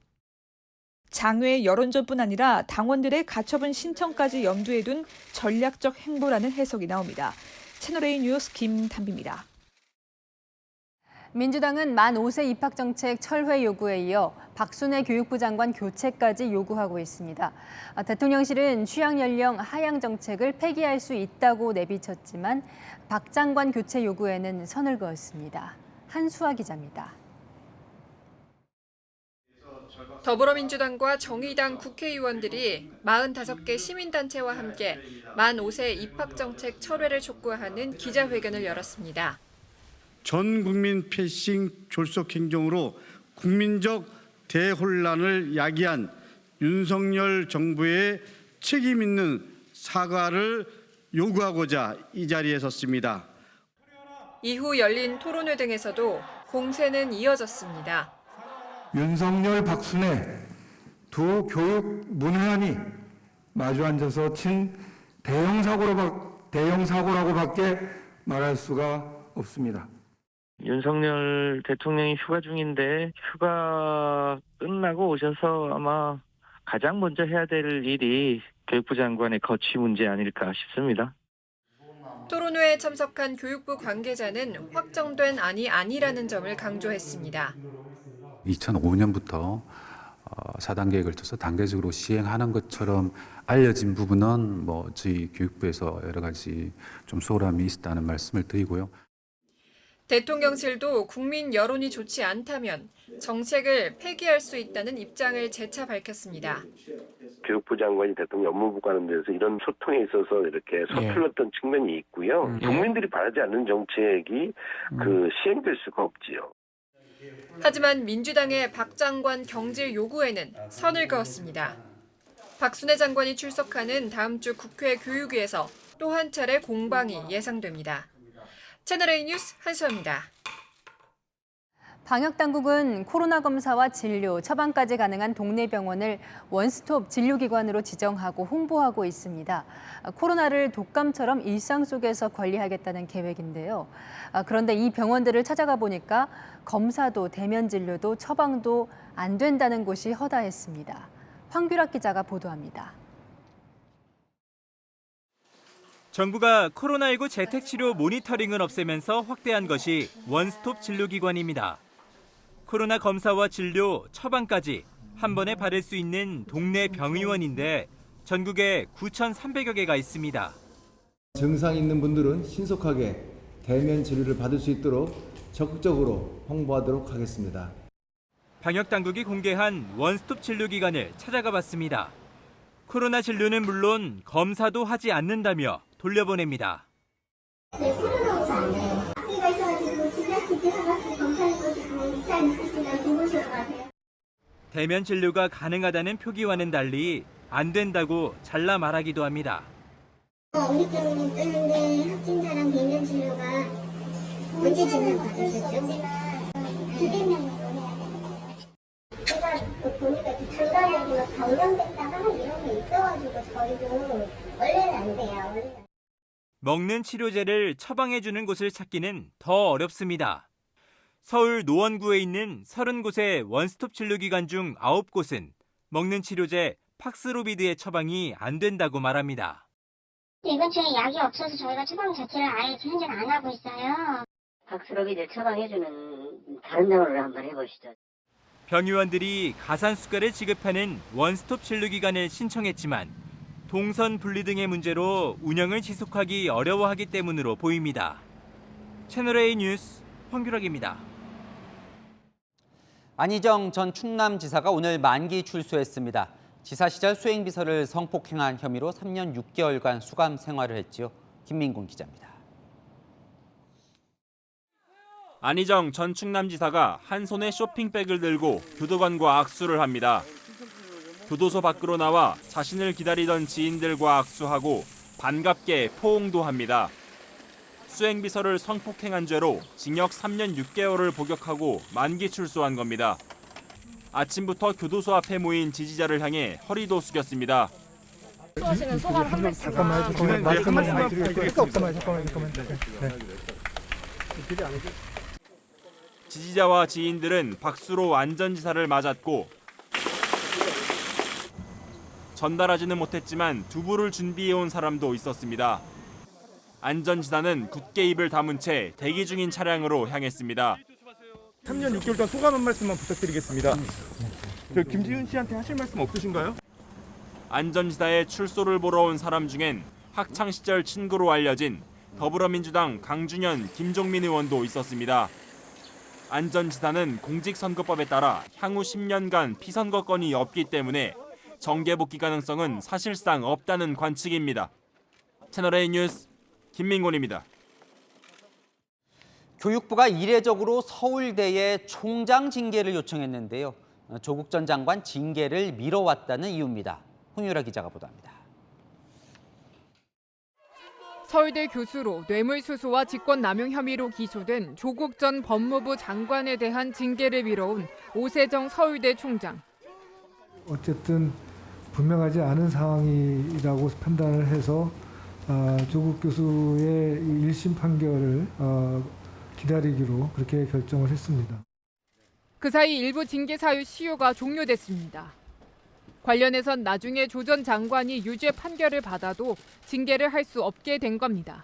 장외 여론전뿐 아니라 당원들의 가처분 신청까지 염두에 둔 전략적 행보라는 해석이 나옵니다. 채널A 뉴스 김단비입니다. 민주당은 만 5세 입학정책 철회 요구에 이어 박순애 교육부 장관 교체까지 요구하고 있습니다. 대통령실은 취향연령 하향 정책을 폐기할 수 있다고 내비쳤지만 박 장관 교체 요구에는 선을 그었습니다. 한수아 기자입니다. 더불어민주당과 정의당 국회의원들이 45개 시민단체와 함께 만 5세 입학정책 철회를 촉구하는 기자회견을 열었습니다. 전 국민 패싱 졸속 행정으로 국민적 대혼란을 야기한 윤석열 정부의 책임 있는 사과를 요구하고자 이 자리에 섰습니다. 이후 열린 토론회 등에서도 공세는 이어졌습니다. 윤석열, 박순애 두 교육 문외한이 마주 앉아서 친 대형 사고라고밖에 말할 수가 없습니다. 윤석열 대통령이 휴가 중인데 휴가 끝나고 오셔서 아마 가장 먼저 해야 될 일이 교육부 장관의 거취 문제 아닐까 싶습니다. 토론회에 참석한 교육부 관계자는 확정된 안이 아니라는 점을 강조했습니다. 2005년부터 4단계에 걸쳐서 단계적으로 시행하는 것처럼 알려진 부분은 저희 교육부에서 여러 가지 좀 소홀함이 있었다는 말씀을 드리고요. 대통령실도 국민 여론이 좋지 않다면 정책을 폐기할 수 있다는 입장을 재차 밝혔습니다. 교육부 장관이 대통령 업무부 가는 데서 이런 소통에 있어서 이렇게 서툴렀던 측면이 있고요. 국민들이 바라지 않는 정책이 시행될 수가 없지요. 하지만 민주당의 박 장관 경질 요구에는 선을 그었습니다. 박순애 장관이 출석하는 다음 주 국회 교육위에서 또 또 한 차례 공방이 예상됩니다. 채널A 뉴스 한수아입니다. 방역당국은 코로나 검사와 진료, 처방까지 가능한 동네 병원을 원스톱 진료기관으로 지정하고 홍보하고 있습니다. 코로나를 독감처럼 일상 속에서 관리하겠다는 계획인데요. 그런데 이 병원들을 찾아가 보니까 검사도 대면 진료도 처방도 안 된다는 곳이 허다했습니다. 황규락 기자가 보도합니다. 정부가 코로나19 재택치료 모니터링을 없애면서 확대한 것이 원스톱 진료기관입니다. 코로나 검사와 진료, 처방까지 한 번에 받을 수 있는 동네 병의원인데 전국에 9,300여 개가 있습니다. 증상이 있는 분들은 신속하게 대면 진료를 받을 수 있도록 적극적으로 홍보하도록 하겠습니다. 방역당국이 공개한 원스톱 진료기관을 찾아가 봤습니다. 코로나 진료는 물론 검사도 하지 않는다며 돌려보냅니다. 네, 코로나 검사 안 해요. 학기가 있어가지고 진료키트 하나씩 검사할 것이고 이상 있으시면 보고시러 가세요. 대면 진료가 가능하다는 표기와는 달리 안 된다고 잘라 말하기도 합니다. 우리 병원은 뜨는데 확진자랑 대면 진료가 언제 진료 받으셨죠? 비대면으로 해야 돼요. 제가 보니까 장관에도 변경됐다가 이런 게 있어가지고 저희도 원래는 안 돼요. 먹는 치료제를 처방해주는 곳을 찾기는 더 어렵습니다. 서울 노원구에 있는 30곳의 원스톱 진료기관 중 9곳은 먹는 치료제 팍스로비드의 처방이 안 된다고 말합니다. 이 근처에 약이 없어서 저희가 처방 자체를 아예 현재 안 하고 있어요. 팍스로비드 처방해주는 다른 병원으로 한번 해보시죠. 병의원들이 가산수가를 지급하는 원스톱 진료기관을 신청했지만 동선 분리 등의 문제로 운영을 지속하기 어려워하기 때문으로 보입니다. 채널A 뉴스 황규락입니다. 안희정 전 충남지사가 오늘 만기 출소했습니다. 지사 시절 수행비서를 성폭행한 혐의로 3년 6개월간 수감 생활을 했지요. 김민곤 기자입니다. 안희정 전 충남지사가 한 손에 쇼핑백을 들고 교도관과 악수를 합니다. 교도소 밖으로 나와 자신을 기다리던 지인들과 악수하고 반갑게 포옹도 합니다. 수행비서를 성폭행한 죄로 징역 3년 6개월을 복역하고 만기 출소한 겁니다. 아침부터 교도소 앞에 모인 지지자를 향해 허리도 숙였습니다. 수하시는 소감 한 말씀. 잠깐만 지지자와 지인들은 박수로 안 전 지사를 맞았고 전달하지는 못했지만 두부를 준비해온 사람도 있었습니다. 안 전 지사는 굳게 입을 다문 채 대기 중인 차량으로 향했습니다. 3년 6개월 동안 소감 한 말씀만 부탁드리겠습니다. 김지훈 씨한테 하실 말씀 없으신가요? 안 전 지사의 출소를 보러 온 사람 중엔 학창 시절 친구로 알려진 더불어민주당 강준현, 김종민 의원도 있었습니다. 안 전 지사는 공직선거법에 따라 향후 10년간 피선거권이 없기 때문에 정계복귀 가능성은 사실상 없다는 관측입니다. 채널A 뉴스 김민곤입니다. 교육부가 이례적으로 서울대에 총장 징계를 요청했는데요. 조국 전 장관 징계를 미뤄왔다는 이유입니다. 홍유라 기자가 보도합니다. 서울대 교수로 뇌물수수와 직권남용 혐의로 기소된 조국 전 법무부 장관에 대한 징계를 미뤄온 오세정 서울대 총장. 어쨌든 분명하지 않은 상황이라고 판단을 해서 조국 교수의 1심 판결을 기다리기로 그렇게 결정을 했습니다. 그 사이 일부 징계 사유 시효가 종료됐습니다. 관련해선 나중에 조 전 장관이 유죄 판결을 받아도 징계를 할 수 없게 된 겁니다.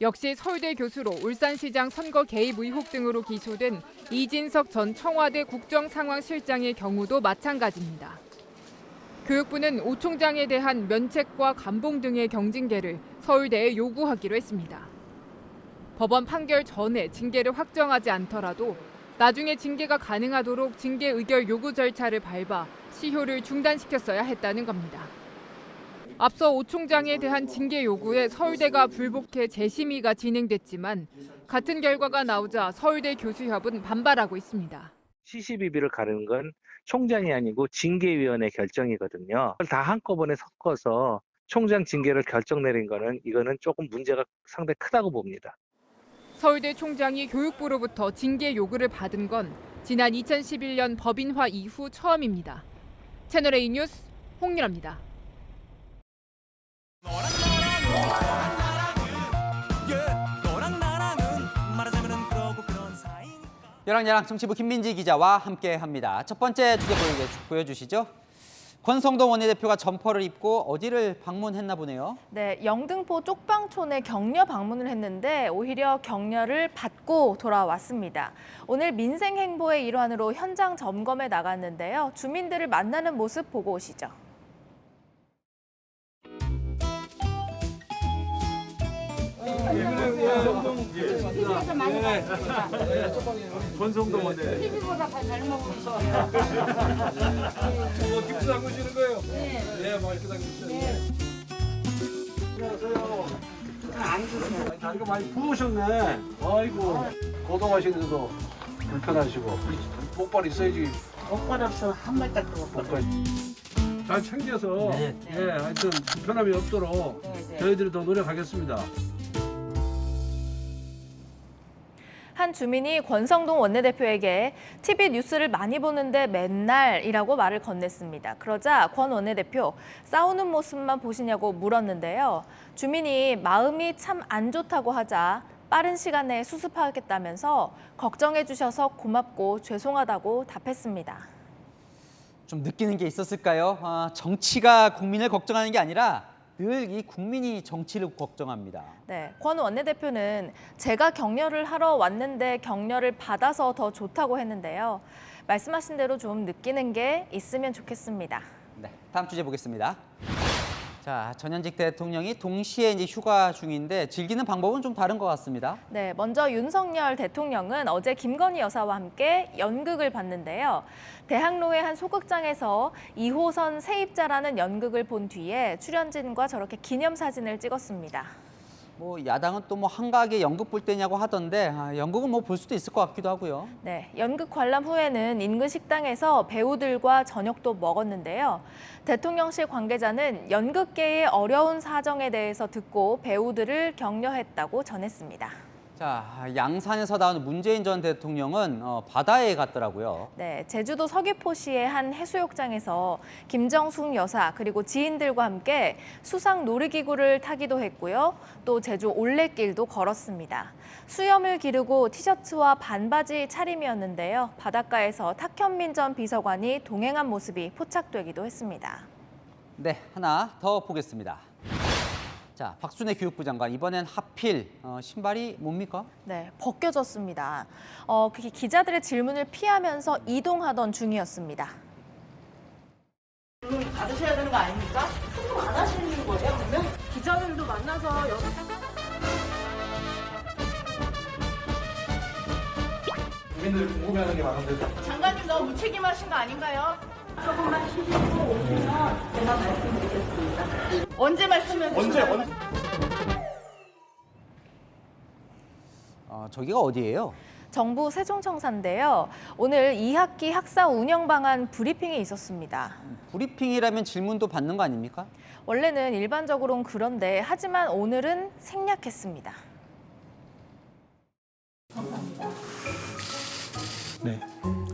역시 서울대 교수로 울산시장 선거 개입 의혹 등으로 기소된 이진석 전 청와대 국정상황실장의 경우도 마찬가지입니다. 교육부는 오 총장에 대한 면책과 감봉 등의 경징계를 서울대에 요구하기로 했습니다. 법원 판결 전에 징계를 확정하지 않더라도 나중에 징계가 가능하도록 징계 의결 요구 절차를 밟아 시효를 중단시켰어야 했다는 겁니다. 앞서 오 총장에 대한 징계 요구에 서울대가 불복해 재심의가 진행됐지만 같은 결과가 나오자 서울대 교수협은 반발하고 있습니다. 시시비비를 가르는 건 총장이 아니고 징계위원회 결정이거든요. 다 한꺼번에 섞어서 총장 징계를 결정 내린 거는 이거는 조금 문제가 상당히 크다고 봅니다. 서울대 총장이 교육부로부터 징계 요구를 받은 건 지난 2011년 법인화 이후 처음입니다. 채널A 뉴스 홍윤아입니다. 열왕야랑 정치부 김민지 기자와 함께합니다. 첫 번째 주제 보여주시죠. 권성동 원내대표가 점퍼를 입고 어디를 방문했나 보네요. 네, 영등포 쪽방촌에 격려 방문을 했는데 오히려 격려를 받고 돌아왔습니다. 오늘 민생 행보의 일환으로 현장 점검에 나갔는데요. 주민들을 만나는 모습 보고 오시죠. 권성동 원내. TV보다 더 잘 먹고 있어요. 뭐 김치 담그시는 거예요? 네, 맛있게 담그시죠. 안녕하세요. 앉으세요. 다리가 많이 부으셨네. 아이고, 고동하시는데도 불편하시고. 목발 있어야지. 목발 없으면 한 발짝도 못 가. 잘 챙겨서 하여튼 불편함이 없도록 저희들이 더 노력하겠습니다. 한 주민이 권성동 원내대표에게 TV 뉴스를 많이 보는데 맨날이라고 말을 건넸습니다. 그러자 권 원내대표 싸우는 모습만 보시냐고 물었는데요. 주민이 마음이 참 안 좋다고 하자 빠른 시간 내에 수습하겠다면서 걱정해 주셔서 고맙고 죄송하다고 답했습니다. 좀 느끼는 게 있었을까요? 정치가 국민을 걱정하는 게 아니라 늘 이 국민이 정치를 걱정합니다. 네, 권 원내대표는 제가 격려를 하러 왔는데 격려를 받아서 더 좋다고 했는데요. 말씀하신 대로 좀 느끼는 게 있으면 좋겠습니다. 네, 다음 주제 보겠습니다. 자, 전현직 대통령이 동시에 이제 휴가 중인데 즐기는 방법은 좀 다른 것 같습니다. 네, 먼저 윤석열 대통령은 어제 김건희 여사와 함께 연극을 봤는데요. 대학로의 한 소극장에서 2호선 세입자라는 연극을 본 뒤에 출연진과 저렇게 기념사진을 찍었습니다. 뭐 야당은 또 뭐 한가하게 연극 볼 때냐고 하던데 연극은 뭐 볼 수도 있을 것 같기도 하고요. 네, 연극 관람 후에는 인근 식당에서 배우들과 저녁도 먹었는데요. 대통령실 관계자는 연극계의 어려운 사정에 대해서 듣고 배우들을 격려했다고 전했습니다. 자, 양산에서 나온 문재인 전 대통령은 바다에 갔더라고요. 네, 제주도 서귀포시의 한 해수욕장에서 김정숙 여사 그리고 지인들과 함께 수상 놀이기구를 타기도 했고요. 또 제주 올레길도 걸었습니다. 수염을 기르고 티셔츠와 반바지 차림이었는데요. 바닷가에서 탁현민 전 비서관이 동행한 모습이 포착되기도 했습니다. 네, 하나 더 보겠습니다. 자, 박순애 교육부 장관, 이번엔 하필 신발이 뭡니까? 네, 벗겨졌습니다. 기자들의 질문을 피하면서 이동하던 중이었습니다. 질문 받으셔야 되는 거 아닙니까? 소통 안 하시는 거예요, 그러면? 기자들도 만나서 여러... 국민들 궁금해하는 게 많은데. 장관님 너무 무책임하신 거 아닌가요? 조금만 쉬시고 오시면 제가 말씀드리겠습니다. 언제 말씀해 주시나요? 저기가 어디예요? 정부 세종청사인데요. 오늘 2학기 학사 운영 방안 브리핑이 있었습니다. 브리핑이라면 질문도 받는 거 아닙니까? 원래는 일반적으로는 그런데 하지만 오늘은 생략했습니다. 감사합니다. 네,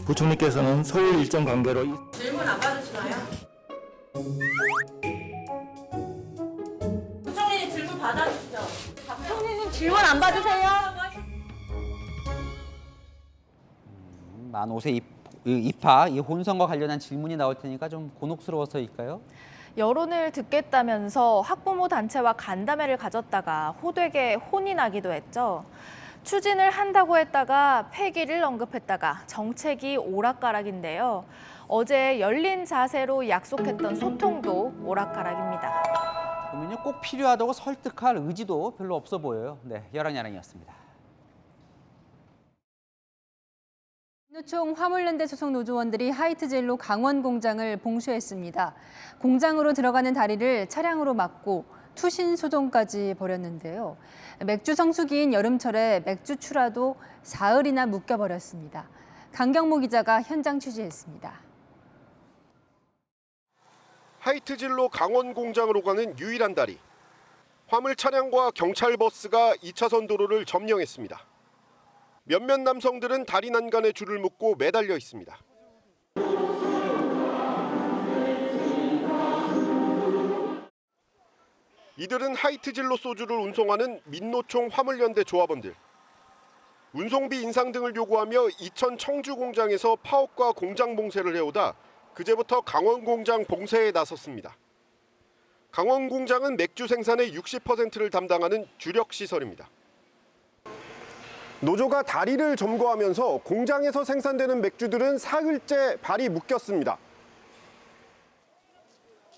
부총리께서는 서울 일정 관계로 질문 안 받으시나요? 부총리님 질문 받아주시죠. 부총리님 질문 안 받으세요? 만 5세 입학, 이 혼선과 관련한 질문이 나올 테니까 좀 곤혹스러워서일까요? 여론을 듣겠다면서 학부모 단체와 간담회를 가졌다가 호되게 혼이 나기도 했죠. 추진을 한다고 했다가 폐기를 언급했다가 정책이 오락가락인데요. 어제 열린 자세로 약속했던 소통도 오락가락입니다. 보면요, 꼭 필요하다고 설득할 의지도 별로 없어 보여요. 네, 열왕야랑이었습니다. 민노총 화물연대 소속 노조원들이 하이트제일로 강원 공장을 봉쇄했습니다. 공장으로 들어가는 다리를 차량으로 막고 투신 소동까지 벌였는데요. 맥주 성수기인 여름철에 맥주 출하도 사흘이나 묶여버렸습니다. 강경모 기자가 현장 취재했습니다. 하이트진로 강원 공장으로 가는 유일한 다리. 화물 차량과 경찰 버스가 2차선 도로를 점령했습니다. 몇몇 남성들은 다리 난간에 줄을 묶고 매달려 있습니다. 이들은 하이트진로 소주를 운송하는 민노총 화물연대 조합원들. 운송비 인상 등을 요구하며 이천 청주 공장에서 파업과 공장 봉쇄를 해오다 그제부터 강원 공장 봉쇄에 나섰습니다. 강원 공장은 맥주 생산의 60%를 담당하는 주력 시설입니다. 노조가 다리를 점거하면서 공장에서 생산되는 맥주들은 사흘째 발이 묶였습니다.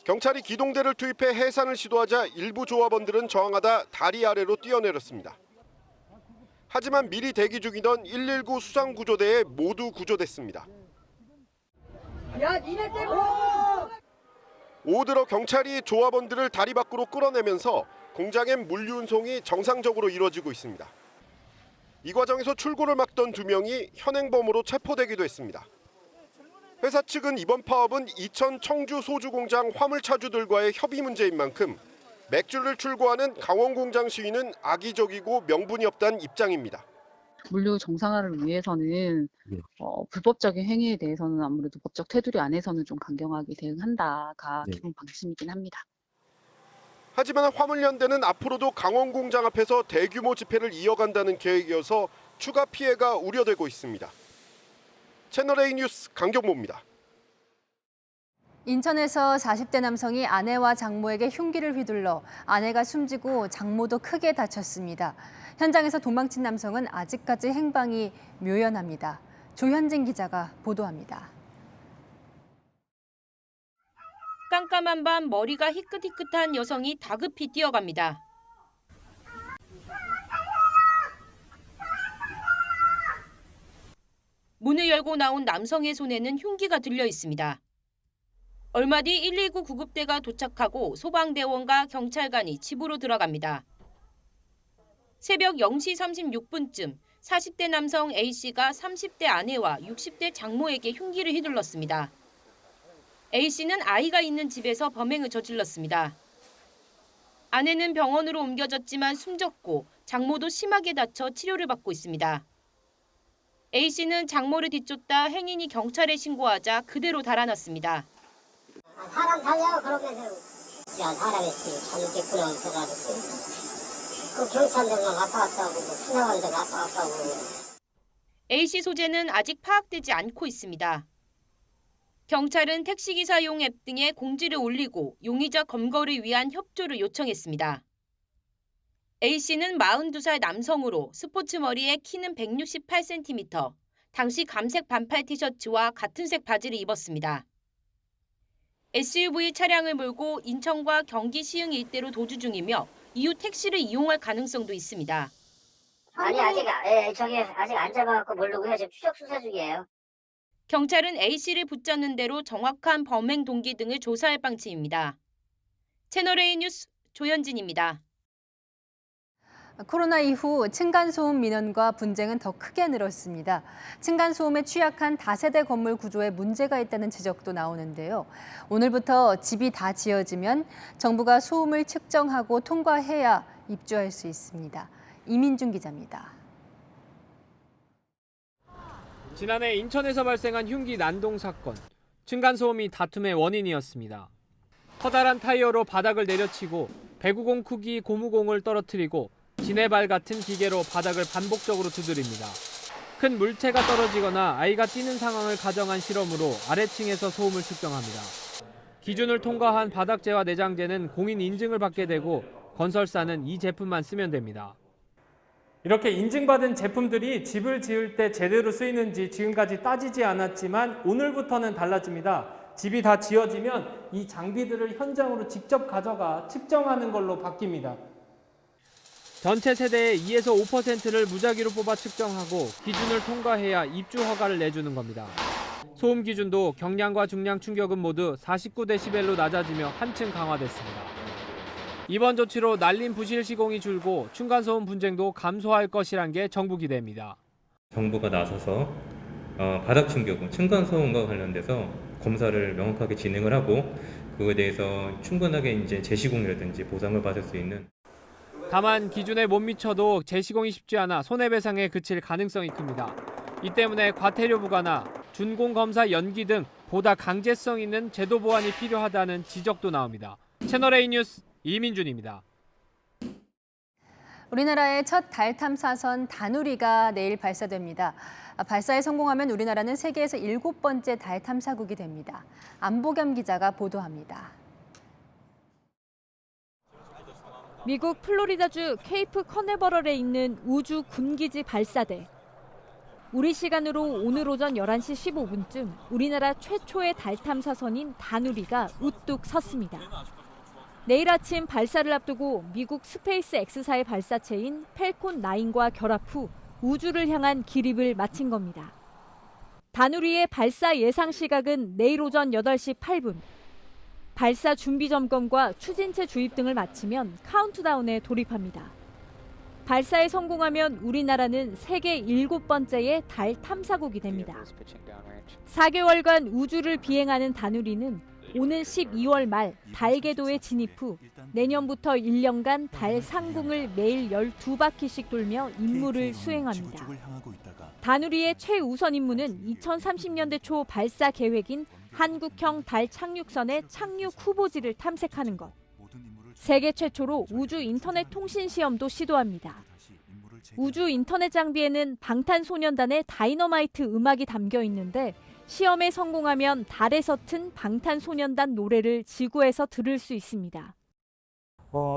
경찰이 기동대를 투입해 해산을 시도하자 일부 조합원들은 저항하다 다리 아래로 뛰어내렸습니다. 하지만 미리 대기 중이던 119 수상구조대에 모두 구조됐습니다. 야, 니네 때문에! 오후 들어 경찰이 조합원들을 다리 밖으로 끌어내면서 공장엔 물류 운송이 정상적으로 이루어지고 있습니다. 이 과정에서 출고를 막던 2명이 현행범으로 체포되기도 했습니다. 회사 측은 이번 파업은 이천 청주 소주공장 화물차주들과의 협의 문제인 만큼 맥주를 출고하는 강원 공장 시위는 악의적이고 명분이 없다는 입장입니다. 물류 정상화를 위해서는 불법적인 행위에 대해서는 아무래도 법적 테두리 안에서는 좀 강경하게 대응한다가 기본 방침이긴 합니다. 하지만 화물연대는 앞으로도 강원 공장 앞에서 대규모 집회를 이어간다는 계획이어서 추가 피해가 우려되고 있습니다. 채널A 뉴스 강경모입니다. 인천에서 40대 남성이 아내와 장모에게 흉기를 휘둘러 아내가 숨지고 장모도 크게 다쳤습니다. 현장에서 도망친 남성은 아직까지 행방이 묘연합니다. 조현진 기자가 보도합니다. 깜깜한 밤 머리가 희끗희끗한 여성이 다급히 뛰어갑니다. 문을 열고 나온 남성의 손에는 흉기가 들려 있습니다. 얼마 뒤 119 구급대가 도착하고 소방대원과 경찰관이 집으로 들어갑니다. 새벽 0시 36분쯤 40대 남성 A씨가 30대 아내와 60대 장모에게 흉기를 휘둘렀습니다. A씨는 아이가 있는 집에서 범행을 저질렀습니다. 아내는 병원으로 옮겨졌지만 숨졌고 장모도 심하게 다쳐 치료를 받고 있습니다. A씨는 장모를 뒤쫓다 행인이 경찰에 신고하자 그대로 달아났습니다. 사람 살려 그러면서 야 사람이지 잘못했구나 그래가지고 그 경찰들만 왔다 갔다 하고 수사관들 왔다 갔다 하고. A씨 소재는 아직 파악되지 않고 있습니다. 경찰은 택시기사 용 앱 등에 공지를 올리고 용의자 검거를 위한 협조를 요청했습니다. A씨는 42살 남성으로 스포츠 머리에 키는 168cm, 당시 감색 반팔 티셔츠와 같은 색 바지를 입었습니다. SUV 차량을 몰고 인천과 경기 시흥 일대로 도주 중이며 이후 택시를 이용할 가능성도 있습니다. 아니 아직 안 잡아갖고 모르고요. 지금 추적 수사 중이에요. 경찰은 A씨를 붙잡는 대로 정확한 범행 동기 등을 조사할 방침입니다. 채널A 뉴스 조현진입니다. 코로나 이후 층간소음 민원과 분쟁은 더 크게 늘었습니다. 층간소음에 취약한 다세대 건물 구조에 문제가 있다는 지적도 나오는데요. 오늘부터 집이 다 지어지면 정부가 소음을 측정하고 통과해야 입주할 수 있습니다. 이민중 기자입니다. 지난해 인천에서 발생한 흉기 난동 사건. 층간소음이 다툼의 원인이었습니다. 커다란 타이어로 바닥을 내려치고 배구공 크기 고무공을 떨어뜨리고 지네발 같은 기계로 바닥을 반복적으로 두드립니다. 큰 물체가 떨어지거나 아이가 뛰는 상황을 가정한 실험으로 아래층에서 소음을 측정합니다. 기준을 통과한 바닥재와 내장재는 공인 인증을 받게 되고 건설사는 이 제품만 쓰면 됩니다. 이렇게 인증받은 제품들이 집을 지을 때 제대로 쓰이는지 지금까지 따지지 않았지만 오늘부터는 달라집니다. 집이 다 지어지면 이 장비들을 현장으로 직접 가져가 측정하는 걸로 바뀝니다. 전체 세대의 2에서 5%를 무작위로 뽑아 측정하고 기준을 통과해야 입주 허가를 내주는 겁니다. 소음 기준도 경량과 중량 충격은 모두 49dB로 낮아지며 한층 강화됐습니다. 이번 조치로 날림 부실 시공이 줄고 층간소음 분쟁도 감소할 것이란 게 정부 기대입니다. 정부가 나서서 바닥 충격은 층간소음과 관련돼서 검사를 명확하게 진행을 하고 그거에 대해서 충분하게 이제 재시공이라든지 보상을 받을 수 있는. 다만 기준에 못 미쳐도 재시공이 쉽지 않아 손해배상에 그칠 가능성이 큽니다. 이 때문에 과태료 부과나 준공검사 연기 등 보다 강제성 있는 제도 보완이 필요하다는 지적도 나옵니다. 채널A 뉴스 이민준입니다. 우리나라의 첫 달 탐사선 다누리가 내일 발사됩니다. 발사에 성공하면 우리나라는 세계에서 7번째 달 탐사국이 됩니다. 안보겸 기자가 보도합니다. 미국 플로리다주 케이프 커네버럴에 있는 우주 군기지 발사대. 우리 시간으로 오늘 오전 11시 15분쯤 우리나라 최초의 달 탐사선인 다누리가 우뚝 섰습니다. 내일 아침 발사를 앞두고 미국 스페이스 X사의 발사체인 펠콘 9과 결합 후 우주를 향한 기립을 마친 겁니다. 다누리의 발사 예상 시각은 내일 오전 8시 8분. 발사 준비 점검과 추진체 주입 등을 마치면 카운트다운에 돌입합니다. 발사에 성공하면 우리나라는 세계 7번째의 달 탐사국이 됩니다. 4개월간 우주를 비행하는 다누리는 오는 12월 말 달 궤도에 진입 후 내년부터 1년간 달 상공을 매일 12바퀴씩 돌며 임무를 수행합니다. 다누리의 최우선 임무는 2030년대 초 발사 계획인 한국형 달 착륙선의 착륙 후보지를 탐색하는 것. 세계 최초로 우주 인터넷 통신 시험도 시도합니다. 우주 인터넷 장비에는 방탄소년단의 다이너마이트 음악이 담겨 있는데 시험에 성공하면 달에서 튼 방탄소년단 노래를 지구에서 들을 수 있습니다.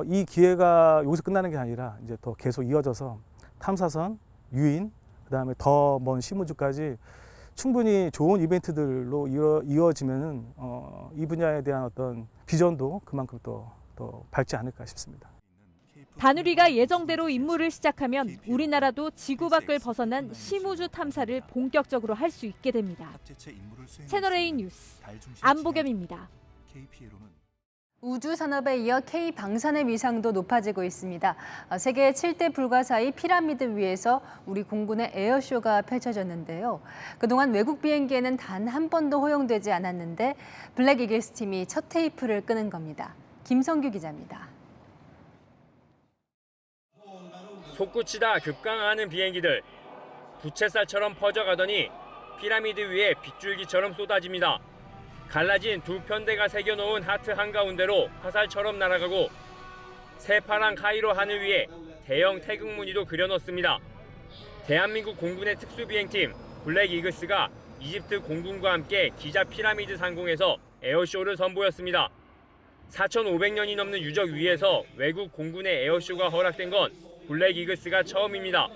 이 기회가 여기서 끝나는 게 아니라 이제 더 계속 이어져서 탐사선, 유인, 그다음에 더 먼 심우주까지 충분히 좋은 이벤트들로 이어지면은 이 분야에 대한 어떤 비전도 그만큼 더 밝지 않을까 싶습니다. 다누리가 예정대로 임무를 시작하면 우리나라도 지구 밖을 벗어난 심우주 탐사를 본격적으로 할 수 있게 됩니다. 채널A 뉴스 안보겸입니다. 우주 산업에 이어 K방산의 위상도 높아지고 있습니다. 세계 7대 불가사의 피라미드 위에서 우리 공군의 에어쇼가 펼쳐졌는데요. 그동안 외국 비행기에는 단 한 번도 허용되지 않았는데 블랙 이글스 팀이 첫 테이프를 끄는 겁니다. 김성규 기자입니다. 솟구치다 급강하는 비행기들. 부채살처럼 퍼져가더니 피라미드 위에 빗줄기처럼 쏟아집니다. 갈라진 두 편대가 새겨놓은 하트 한가운데로 화살처럼 날아가고 새파란 카이로 하늘 위에 대형 태극 무늬도 그려놓습니다. 대한민국 공군의 특수비행팀 블랙 이글스가 이집트 공군과 함께 기자 피라미드 상공에서 에어쇼를 선보였습니다. 4,500년이 넘는 유적 위에서 외국 공군의 에어쇼가 허락된 건 블랙 이글스가 처음입니다.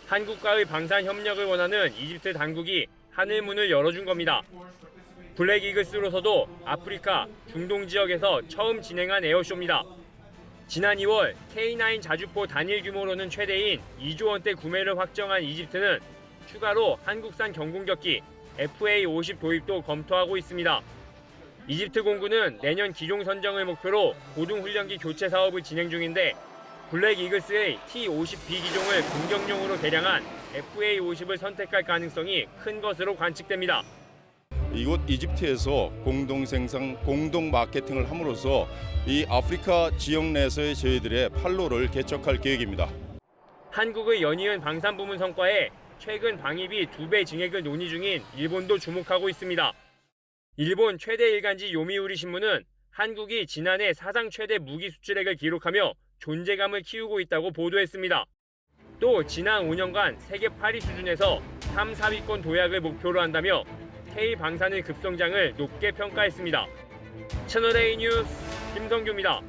한국과의 방산 협력을 원하는 이집트 당국이 하늘문을 열어준 겁니다. 블랙 이글스로서도 아프리카, 중동 지역에서 처음 진행한 에어쇼입니다. 지난 2월 K9 자주포 단일 규모로는 최대인 2조 원대 구매를 확정한 이집트는 추가로 한국산 경공격기 FA-50 도입도 검토하고 있습니다. 이집트 공군은 내년 기종 선정을 목표로 고등훈련기 교체 사업을 진행 중인데 블랙 이글스의 T-50B 기종을 공격용으로 개량한 FA-50을 선택할 가능성이 큰 것으로 관측됩니다. 이곳 이집트에서 공동 생산, 공동 마케팅을 함으로써 이 아프리카 지역 내에서의 저희들의 판로를 개척할 계획입니다. 한국의 연이은 방산 부문 성과에 최근 방위비 2배 증액을 논의 중인 일본도 주목하고 있습니다. 일본 최대 일간지 요미우리 신문은 한국이 지난해 사상 최대 무기 수출액을 기록하며 존재감을 키우고 있다고 보도했습니다. 또 지난 5년간 세계 8위 수준에서 3, 4위권 도약을 목표로 한다며 K방산의 급성장을 높게 평가했습니다. 채널A 뉴스 김성규입니다.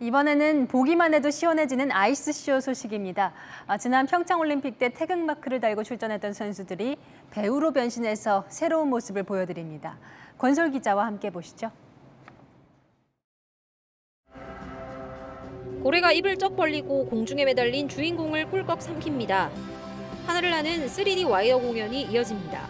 이번에는 보기만 해도 시원해지는 아이스쇼 소식입니다. 지난 평창올림픽 때 태극마크를 달고 출전했던 선수들이 배우로 변신해서 새로운 모습을 보여드립니다. 권솔 기자와 함께 보시죠. 고래가 입을 쩍 벌리고 공중에 매달린 주인공을 꿀꺽 삼킵니다. 하늘을 나는 3D 와이어 공연이 이어집니다.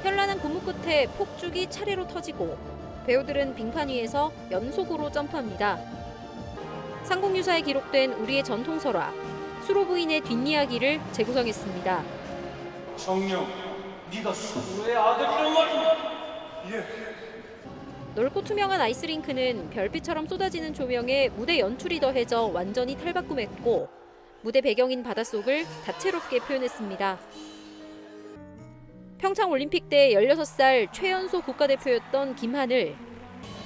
현란한 고무 끝에 폭죽이 차례로 터지고 배우들은 빙판 위에서 연속으로 점프합니다. 상공유사에 기록된 우리의 전통설화, 수로 부인의 뒷이야기를 재구성했습니다. 정녕, 네가 수로의 아들이란 말이냐? 예. 넓고 투명한 아이스링크는 별빛처럼 쏟아지는 조명에 무대 연출이 더해져 완전히 탈바꿈했고 무대 배경인 바닷속을 다채롭게 표현했습니다. 평창 올림픽 때 16살 최연소 국가대표였던 김하늘.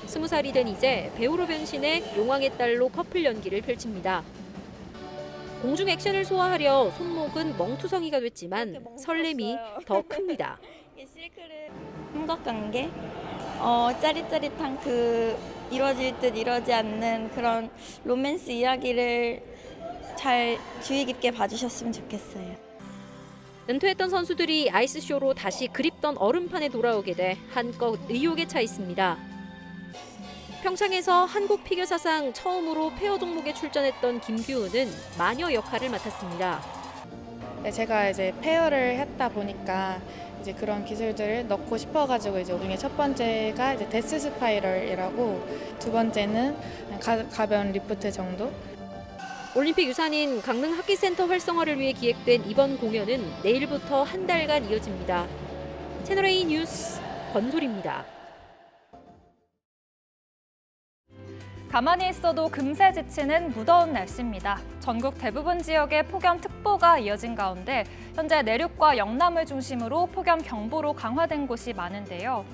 20살이 된 이제 배우로 변신해 용왕의 딸로 커플 연기를 펼칩니다. 공중 액션을 소화하려 손목은 멍투성이가 됐지만 설렘이 더 큽니다. 삼각관계, 짜릿짜릿한 그 이루어질 듯 이루어지 않는 그런 로맨스 이야기를 잘 주의 깊게 봐주셨으면 좋겠어요. 은퇴했던 선수들이 아이스쇼로 다시 그립던 얼음판에 돌아오게 돼 한껏 의욕에 차 있습니다. 평창에서 한국 피겨 사상 처음으로 페어 종목에 출전했던 김규은은 마녀 역할을 맡았습니다. 제가 이제 페어를 했다 보니까 이제 그런 기술들을 넣고 싶어가지고 이제 중에 첫 번째가 이제 데스 스파이럴이라고, 두 번째는 가벼운 리프트 정도. 올림픽 유산인 강릉 하키센터 활성화를 위해 기획된 이번 공연은 내일부터 한 달간 이어집니다. 채널A 뉴스 권솔입니다. 가만히 있어도 금세 지치는 무더운 날씨입니다. 전국 대부분 지역에 폭염특보가 이어진 가운데 현재 내륙과 영남을 중심으로 폭염경보로 강화된 곳이 많은데요.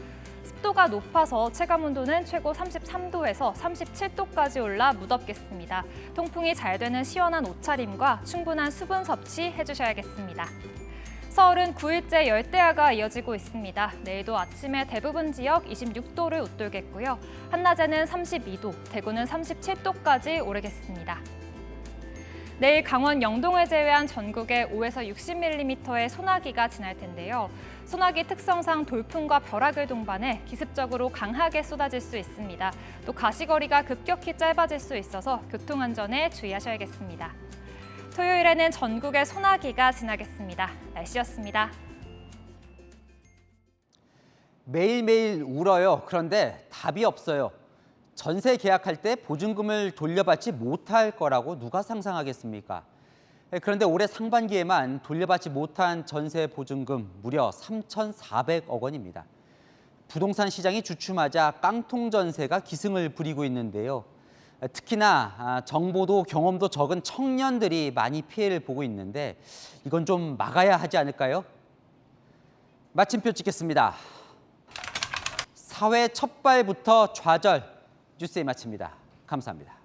습도가 높아서 체감온도는 최고 33도에서 37도까지 올라 무덥겠습니다. 통풍이 잘 되는 시원한 옷차림과 충분한 수분 섭취 해주셔야겠습니다. 서울은 9일째 열대야가 이어지고 있습니다. 내일도 아침에 대부분 지역 26도를 웃돌겠고요. 한낮에는 32도, 대구는 37도까지 오르겠습니다. 내일 강원 영동을 제외한 전국에 5에서 60mm의 소나기가 지날 텐데요. 소나기 특성상 돌풍과 벼락을 동반해 기습적으로 강하게 쏟아질 수 있습니다. 또 가시거리가 급격히 짧아질 수 있어서 교통안전에 주의하셔야겠습니다. 토요일에는 전국에 소나기가 지나겠습니다. 날씨였습니다. 매일매일 울어요. 그런데 답이 없어요. 전세 계약할 때 보증금을 돌려받지 못할 거라고 누가 상상하겠습니까? 그런데 올해 상반기에만 돌려받지 못한 전세 보증금 무려 3,400억 원입니다. 부동산 시장이 주춤하자 깡통 전세가 기승을 부리고 있는데요. 특히나 정보도 경험도 적은 청년들이 많이 피해를 보고 있는데 이건 좀 막아야 하지 않을까요? 마침표 찍겠습니다. 사회 첫발부터 좌절, 뉴스에 마칩니다. 감사합니다.